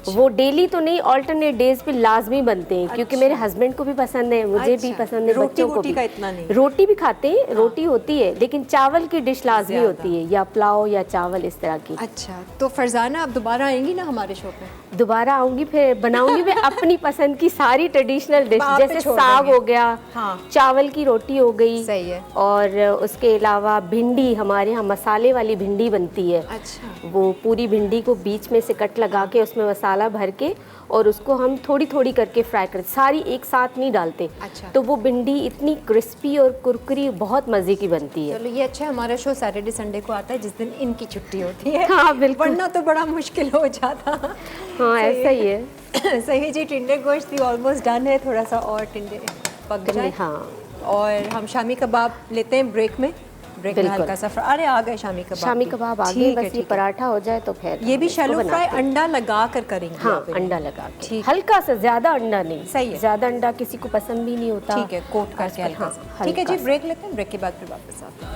S3: वो डेली तो नहीं, ऑल्टरनेट डेज पे लाजमी बनते हैं, क्योंकि मेरे हस्बैंड को भी पसंद है, मुझे भी
S2: अच्छा,
S3: पसंद है,
S2: रोटी
S3: बच्चों को
S2: वोटी
S3: भी।
S2: का इतना नहीं?
S3: रोटी भी खाते हैं, रोटी होती है, लेकिन चावल की डिश लाजमी
S2: ज्यादा।
S3: होती है, या पुलाव या चावल इस तरह की।
S2: अच्छा, तो फरजाना आप दोबारा आएंगी ना हमारे शो पे?
S3: दोबारा आऊंगी, फिर बनाऊंगी मैं अपनी पसंद की सारी ट्रेडिशनल डिश,
S2: आप पे
S3: जैसे
S2: छोड़
S3: साग
S2: देंगे।
S3: हो गया,
S2: हाँ।
S3: चावल की रोटी हो गई,
S2: सही है।
S3: और उसके अलावा भिंडी, हमारे यहाँ मसाले वाली भिंडी बनती है।
S2: अच्छा,
S3: वो पूरी भिंडी को बीच में से कट लगा के उसमें मसाला भर के और उसको हम थोड़ी थोड़ी करके फ्राई करते, सारी एक साथ नहीं डालते।
S2: अच्छा।
S3: तो वो भिंडी इतनी क्रिस्पी और कुरकुरी बहुत मज़े की बनती है।
S2: चलो ये अच्छा है, हमारा शो सैटरडे संडे को आता है जिस दिन इनकी छुट्टी होती है।
S3: हाँ बिल्कुल,
S2: वरना तो बड़ा मुश्किल हो जाता।
S3: हाँ ऐसा ही है।
S2: सही जी, टिंडे गोश्त भी ऑलमोस्ट डन है, थोड़ा सा और टिंडे पक जाए।
S3: हाँ,
S2: और हम शामी कबाब लेते हैं ब्रेक में में
S3: बिल्कुल।
S2: हल्का सा अरे आ गए शामी कबाब।
S3: शामी कबाब आ गए, बस ये पराठा हो जाए तो फिर
S2: ये भी
S3: इसको
S2: शैलो फ्राई
S3: बनाते हैं।
S2: अंडा लगा कर करेंगे?
S3: हाँ
S2: आप इन्हें?
S3: अंडा लगा के,
S2: ठीक।
S3: हल्का सा, ज्यादा अंडा नहीं।
S2: सही है।
S3: ज्यादा अंडा किसी को पसंद भी नहीं होता।
S2: ठीक है, कोट करके हल्का
S3: हाँ,
S2: सा। ठीक है
S3: हल्का
S2: जी, ब्रेक लेते हैं, ब्रेक के बाद फिर वापस आते हैं।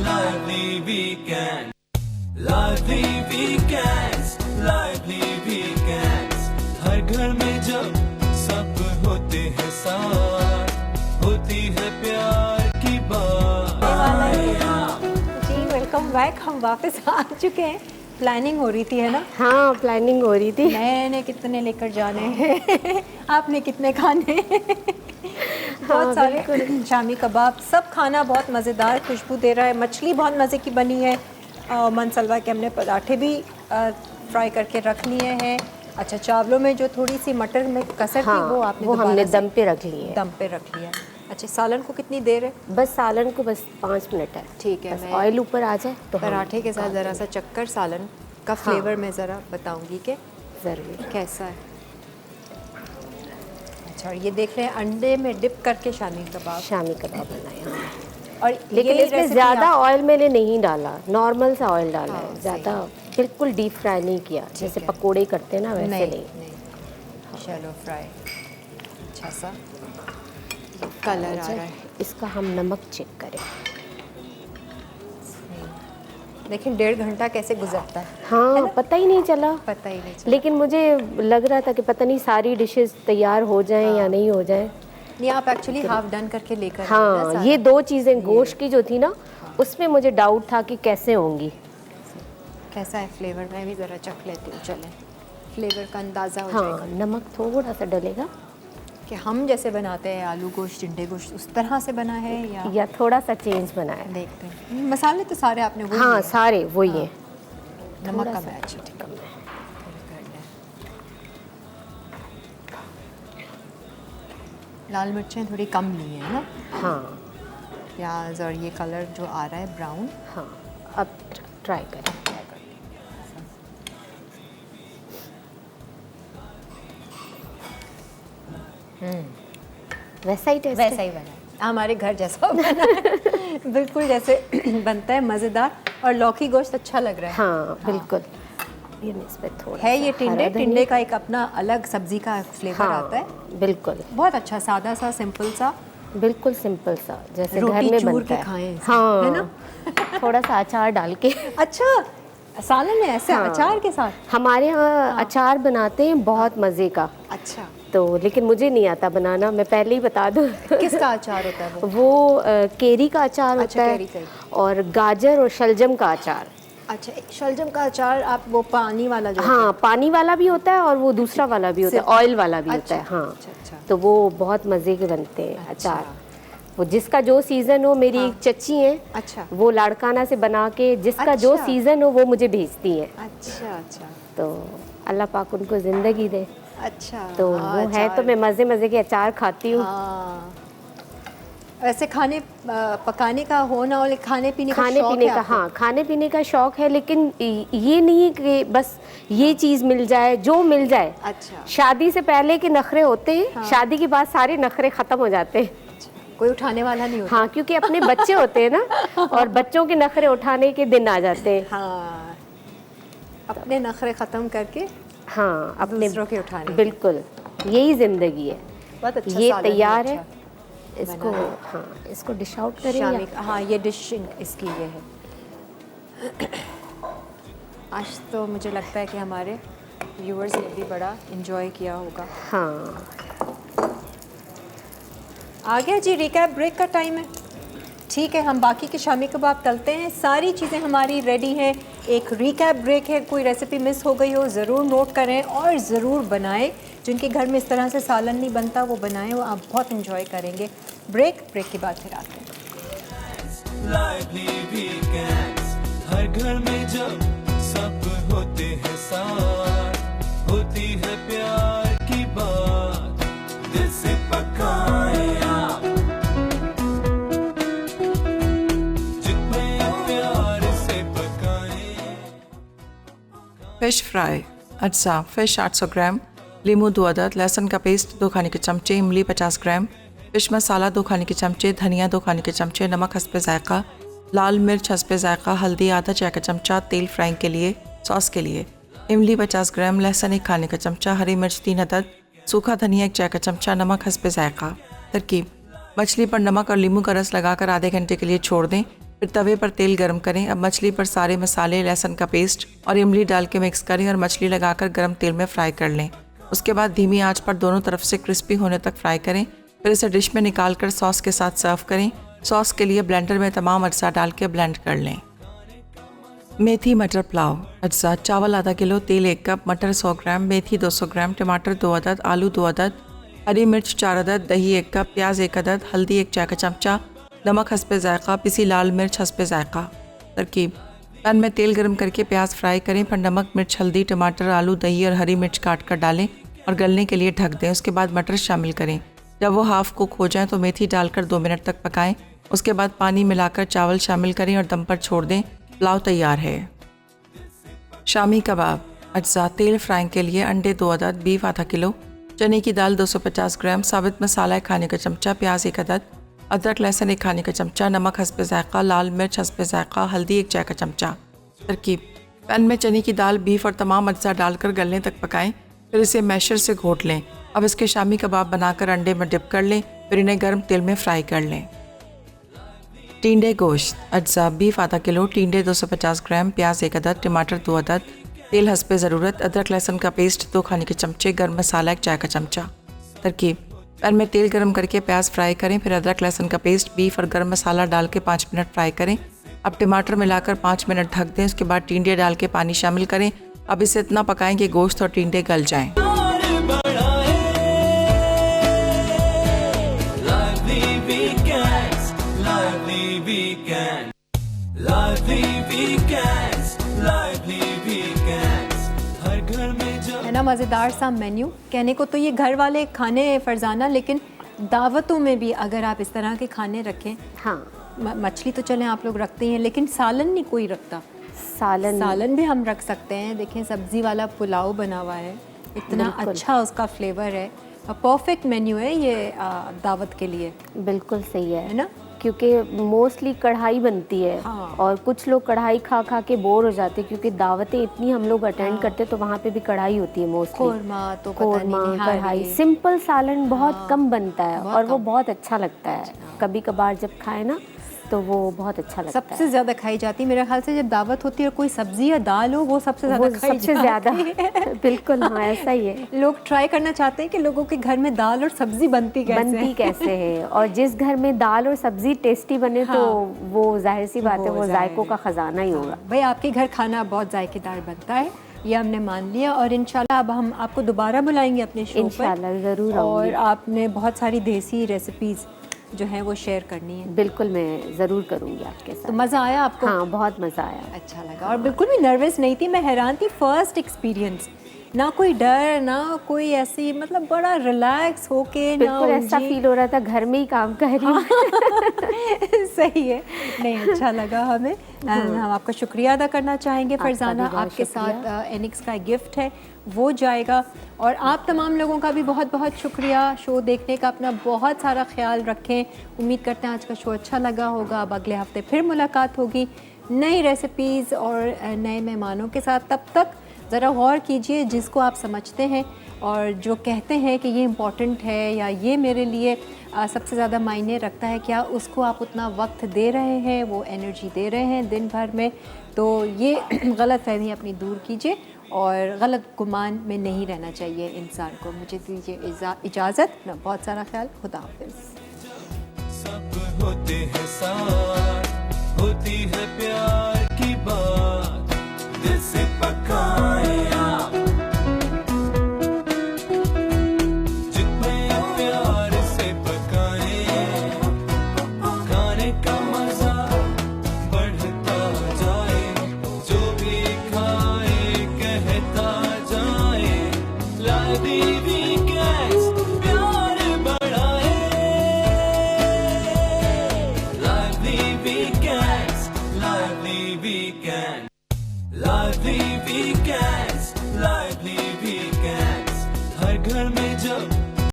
S1: lively weekends, lively weekends, lively weekends. हर घर में जब सब होते हैं साथ, होती है प्यार की बात।
S2: जी वेलकम बैक, हम वापस आ चुके हैं। प्लानिंग हो रही थी है ना?
S3: हाँ प्लानिंग हो रही थी।
S2: मैंने कितने लेकर जाने हैं आपने कितने खाने बहुत सारे शामी कबाब, सब खाना बहुत मज़ेदार, खुशबू दे रहा है। मछली बहुत मज़े की बनी है। मनसलवा के हमने पराठे भी फ्राई करके रख लिए हैं। अच्छा, चावलों में जो थोड़ी सी मटर में कसर थी वो आपने
S3: वो हमने
S2: दोबारा से
S3: दम पे रख ली है।
S2: दम पे रख लिया। अच्छा, सालन को कितनी देर है?
S3: बस सालन को बस 5 मिनट है।
S2: ठीक है,
S3: बस
S2: मैं
S3: ऑयल ऊपर आ जाए तो हम
S2: पराठे के साथ ज़रा सा चक्कर सालन का फ्लेवर मैं ज़रा बताऊंगी कि
S3: ज़रूर।
S2: कैसा है। अच्छा, और ये देख रहे हैं अंडे में डिप करके शामी कबाब।
S3: शामी कबाब बनाए हमने,
S2: और
S3: लेकिन
S2: ये
S3: इसमें
S2: रेसिपी
S3: ज़्यादा
S2: आप-
S3: ऑयल मैंने नहीं डाला, नॉर्मल सा ऑयल डाला
S2: हाँ,
S3: है,
S2: सही।
S3: ज़्यादा बिल्कुल डीप फ्राई नहीं किया, जैसे
S2: है।
S3: पकोड़े करते हैं ना वैसे
S2: नहीं,
S3: नहीं।
S2: नहीं, शैलो फ्राई। अच्छा सा कलर आ रहा है।
S3: इसका हम नमक चेक करें।
S2: लेकिन 1.5 घंटा कैसे गुजरता है,
S3: हाँ पता ही नहीं चला,
S2: पता ही नहीं चला।
S3: लेकिन मुझे लग रहा था कि पता नहीं सारी डिशेस तैयार हो जाएं या नहीं हो जाएं।
S2: नहीं, आप एक्चुअली हाफ डन करके लेकर आए ना
S3: हाँ
S2: सारा।
S3: ये 2 चीज़ें गोश्त की जो थी ना, उसमें मुझे डाउट था कि कैसे होंगी।
S2: कैसा है फ्लेवर? मैं भी ज़रा चख लेती हूँ, चलें, फ्लेवर का अंदाज़ा हो
S3: हाँ
S2: जाएगा।
S3: नमक थोड़ा सा डलेगा।
S2: कि हम जैसे बनाते हैं आलू गोश्त, टिंडे गोश्त, उस तरह से बना है या
S3: थोड़ा सा चेंज बना है।
S2: देखते हैं। मसाले तो सारे आपने वही
S3: हाँ
S2: लिए।
S3: सारे वही हैं।
S2: नमक
S3: थोड़ा
S2: का
S3: सा
S2: मैच
S3: कम है।
S2: लाल मिर्चें थोड़ी कम ली हैं ना,
S3: हाँ
S2: प्याज और ये कलर जो आ रहा है ब्राउन।
S3: हाँ अब ट्राई करें। वैसा ही टेस्ट
S2: वैसा ही बना है, हमारे घर जैसा बना है। बिल्कुल जैसे बनता है, मज़ेदार। और लौकी गोश्त अच्छा लग रहा है।
S3: हाँ बिल्कुल। ये इसमें थोड़ा
S2: है ये
S3: सा
S2: टिंडे,
S3: हरा धनिया।
S2: टिंडे का एक अपना अलग सब्जी का फ्लेवर
S3: हाँ
S2: आता है।
S3: बिल्कुल
S2: बहुत अच्छा, सादा सा, सिंपल सा।
S3: बिल्कुल सिंपल सा, जैसे घर
S2: रोटी
S3: में
S2: चूर
S3: बनता
S2: के
S3: है।
S2: खाएं इसे,
S3: हाँ
S2: है ना?
S3: थोड़ा सा अचार डाल के।
S2: अच्छा, सालन है ऐसे
S3: हाँ।
S2: अचार के साथ?
S3: हमारे यहाँ अचार बनाते हैं बहुत मज़े का।
S2: अच्छा,
S3: तो लेकिन मुझे नहीं आता बनाना, मैं पहले ही बता दूँ।
S2: किसका अचार होता है वो?
S3: वो केरी का अचार
S2: अच्छा,
S3: होता
S2: केरी का
S3: है
S2: ही।
S3: और गाजर और शलजम का अचार।
S2: अच्छा, शलजम का अचार, आप वो पानी वाला जो
S3: हाँ पानी वाला भी होता है और वो दूसरा वाला भी होता है,
S2: सिर्फ-
S3: ऑयल वाला भी होता
S2: अच्छा,
S3: है। हाँ
S2: अच्छा, अच्छा।
S3: तो वो बहुत मज़े के बनते हैं
S2: अच्छा।
S3: अचार। वो जिसका जो सीज़न हो, मेरी एक चच्ची हैं,
S2: अच्छा,
S3: वो लाड़काना से बना के जिसका जो
S2: अच्छा।
S3: सीज़न हो वो मुझे भेजती हैं।
S2: अच्छा, अच्छा,
S3: तो अल्लाह पाक उनको ज़िंदगी दे।
S2: अच्छा।
S3: तो
S2: हाँ,
S3: वो है, तो
S2: अचार।
S3: मैं मज़े मज़े के अचार खाती हूँ।
S2: हाँ, वैसे खाने पकाने का हो ना हो, लेकिन खाने पीने का
S3: खाने
S2: शौक
S3: पीने
S2: है
S3: का,
S2: आपको?
S3: हाँ खाने पीने का शौक है, लेकिन ये नहीं है कि बस ये चीज़ मिल जाए, जो मिल जाए।
S2: अच्छा,
S3: शादी से पहले के नखरे होते हैं, शादी के बाद सारे नखरे ख़त्म हो जाते हैं।
S2: कोई उठाने वाला नहीं होता।
S3: हाँ क्योंकि अपने बच्चे होते हैं ना, और बच्चों के नखरे उठाने के दिन आ जाते हैं।
S2: हाँ, अपने नखरे ख़त्म करके
S3: हाँ अपने
S2: दूसरों के उठाने के।
S3: बिल्कुल, यही ज़िंदगी है।
S2: बहुत अच्छा
S3: ये
S2: सालन भी
S3: तैयार है,
S2: अच्छा
S3: इसको हाँ इसको डिश आउट करें या?
S2: शामी का। हाँ, ये डिश इसकी ये है। आज तो मुझे लगता है कि हमारे व्यूअर्स ने भी बड़ा एंजॉय किया होगा।
S3: हाँ
S2: आ गया जी, रिकैप ब्रेक का टाइम है। ठीक है, हम बाकी के शामी कबाब तलते हैं। सारी चीज़ें हमारी रेडी हैं। एक रिकैप ब्रेक है, कोई रेसिपी मिस हो गई हो ज़रूर नोट करें और ज़रूर बनाएं। जिनके घर में इस तरह से सालन नहीं बनता वो बनाएं, वो आप बहुत इंजॉय करेंगे। ब्रेक के बाद फिर आते हैं।
S1: लाइवली वीकेंड्स, हर घर में जब सब होते हैं साथ, होती है प्यार की बात, दिल से पकाए आप, जितने प्यार से पकाए।
S5: फिश फ्राई अज्जा फिश 800 ग्राम, लीमू 2 अदद, लहसुन का पेस्ट 2 खाने के चमचे, इमली 50 ग्राम, फिश मसाला 2 खाने के चमचे, धनिया 2 खाने के चमचे, नमक हस्बे जायका, लाल मिर्च हस्बे जायका, हल्दी आधा चाय का चमचा, तेल फ्राइंग के लिए, सॉस के लिए, इमली 50 ग्राम, लहसुन 1 खाने का चमचा, हरी मिर्च 3 अदद, सूखा धनिया 1 चाय का चमचा, नमक हस्बे जायका। तरकीब: मछली पर नमक और नींबू का रस लगाकर आधे घंटे के लिए छोड़ दें। फिर तवे पर तेल गरम करें। अब मछली पर सारे मसाले, लहसुन का पेस्ट और इमली डाल के मिक्स करें और मछली लगाकर गरम तेल में फ्राई कर लें। उसके बाद धीमी आंच पर दोनों तरफ से क्रिस्पी होने तक फ्राई करें। फिर इसे डिश में निकाल कर सॉस के साथ सर्व करें। सॉस के लिए ब्लेंडर में तमाम अज्जा डाल के ब्लेंड कर लें। मेथी मटर पुलाव अज्जा: चावल आधा किलो, तेल 1 कप, मटर 100 ग्राम, मेथी 200 ग्राम, टमाटर 2 अदद, आलू 2 अदद, हरी मिर्च 4 अदद, दही 1 कप, प्याज 1 अदद, हल्दी 1 चाय का चमचा, नमक हस्बे जायका, पिसी लाल मिर्च हस्बे जायका। तरकीब: पैन में तेल गरम करके प्याज फ्राई करें। फिर नमक, मिर्च, हल्दी, टमाटर, आलू, दही और हरी मिर्च काट कर डालें और गलने के लिए ढक दें। उसके बाद मटर शामिल करें। जब वो हाफ कुक हो जाए तो मेथी डालकर 2 मिनट तक पकाएं। उसके बाद पानी मिलाकर चावल शामिल करें और दम पर छोड़ दें। पुलाव तैयार है। शामी कबाब अज्जा: तेल फ्राइंग के लिए अंडे 2 अदद, बीफ आधा किलो, चने की दाल 250 ग्राम, साबित मसाला 1 खाने का चमचा, प्याज 1 अदद, अदरक लहसुन 1 खाने का चमचा, नमक हस्बे जायका, लाल मिर्च हस्बे जायका, हल्दी 1 चाय का चमचा। तरकीब: पैन में चने की दाल, बीफ और तमाम अज्जा डालकर गलने तक पकाएं। फिर इसे मैशर से घोट लें। अब इसके शामी कबाब बनाकर अंडे में डिप कर लें। फिर इन्हें गर्म तेल में फ्राई कर लें। टिंडे गोश्त अज्जा: बीफ आधा किलो, टिंडे 250 ग्राम, प्याज 1 अदद, टमाटर 2 अदद, तेल हस्बे ज़रूरत, अदरक लहसुन का पेस्ट 2 खाने के चमचे, गर्म मसाला 1 चाय का चमचा। तरकीब: पैन में तेल गरम करके प्याज फ्राई करें। फिर अदरक लहसुन का पेस्ट, बीफ और गर्म मसाला डाल के 5 मिनट फ्राई करें। अब टमाटर मिलाकर 5 मिनट ढक दें। उसके बाद टिंडे डाल के पानी शामिल करें। अब इसे इतना पकाएं कि गोश्त और टिंडे गल जाएं।
S1: प्यार बढ़ाए, lively weekends, lively weekends. हर घर में जब
S2: है ना मज़ेदार सा मेन्यू। कहने को तो ये घर वाले खाने फरजाना, लेकिन दावतों में भी अगर आप इस तरह के खाने रखें,
S3: हाँ
S2: मछली तो चलें आप लोग रखते हैं, लेकिन सालन नहीं कोई रखता। सालन भी हम रख सकते हैं। देखें सब्ज़ी वाला पुलाव बना हुआ है, इतना अच्छा उसका फ्लेवर है। परफेक्ट मेन्यू है ये दावत के लिए।
S3: बिल्कुल सही है
S2: ना,
S3: क्योंकि मोस्टली कढ़ाई बनती है।
S2: हाँ।
S3: और कुछ लोग कढ़ाई खा खा के बोर हो जाते हैं, क्योंकि दावतें इतनी हम लोग अटेंड करते हैं तो वहाँ पे भी कढ़ाई होती है मोस्टली।
S2: कोरमा तो पता नहीं, निहारी।
S3: कढ़ाई। सिंपल सालन बहुत कम बनता है
S2: बहुत
S3: और वो
S2: कम।
S3: बहुत अच्छा लगता है। कभी कभार जब खाए ना तो वो बहुत अच्छा लगता है।
S2: सबसे ज़्यादा खाई जाती है मेरे ख्याल से जब दावत होती है और कोई सब्जी या दाल हो, वो सबसे ज़्यादा खाई
S3: सबसे
S2: जाती है।
S3: ज़्यादा बिल्कुल, हाँ ऐसा ही है।
S2: लोग ट्राई करना चाहते हैं कि लोगों के घर में दाल और सब्जी बनती कैसे
S3: है। और जिस घर में दाल और सब्जी टेस्टी बने तो
S2: हाँ।
S3: वो जाहिर सी बात है, वो
S2: जाहिर
S3: जायकों का खजाना ही होगा।
S2: भाई आपके घर खाना बहुत जायकेदार बनता है, ये हमने मान लिया। और इंशाल्लाह अब हम आपको दोबारा बुलाएंगे अपने शो पर।
S3: इंशाल्लाह ज़रूर
S2: और
S3: आऊंगी।
S2: आपने बहुत सारी देसी रेसिपीज़ जो हैं वो शेयर करनी है।
S3: बिल्कुल मैं ज़रूर करूँगी आपके साथ।
S2: तो मज़ा आया आपको?
S3: हाँ बहुत मज़ा आया।
S2: अच्छा लगा। और बिल्कुल भी नर्वस नहीं थी, मैं हैरान थी। फर्स्ट एक्सपीरियंस, ना कोई डर ना कोई ऐसी, मतलब बड़ा रिलैक्स होके ना
S3: बिल्कुल ऐसा फील हो रहा था घर में ही काम कर रही हूँ।
S2: सही है। नहीं अच्छा लगा हमें। हम आपका शुक्रिया अदा करना चाहेंगे फरजाना।
S3: भी बहुत
S2: आपके
S3: शुक्रिया।
S2: साथ एनिक्स का गिफ्ट है वो जाएगा। और आप तमाम लोगों का भी बहुत बहुत शुक्रिया शो देखने का। अपना बहुत सारा ख्याल रखें। उम्मीद करते हैं आज का शो अच्छा लगा होगा। अब अगले हफ्ते फिर मुलाकात होगी नई रेसिपीज़ और नए मेहमानों के साथ। तब तक ज़रा गौर कीजिए जिसको आप समझते हैं और जो कहते हैं कि ये इम्पॉर्टेंट है या ये मेरे लिए सबसे ज़्यादा मायने रखता है, क्या उसको आप उतना वक्त दे रहे हैं, वो एनर्जी दे रहे हैं दिन भर में। तो ये गलत फहमी अपनी दूर कीजिए और गलत गुमान में नहीं रहना चाहिए इंसान को। मुझे दीजिए इजाज़त। ना बहुत सारा ख्याल। खुदा हाफिज़।
S1: सब होते हैं साथ, होती है प्यार की बात, दिल से पकाए आप जितने प्यार से पकाए, खाने का मजा बढ़ता जाए, जो भी खाए कहता जाए, lively weekends प्यार बढ़ाए, lively weekends, lively weekend, lively weekend.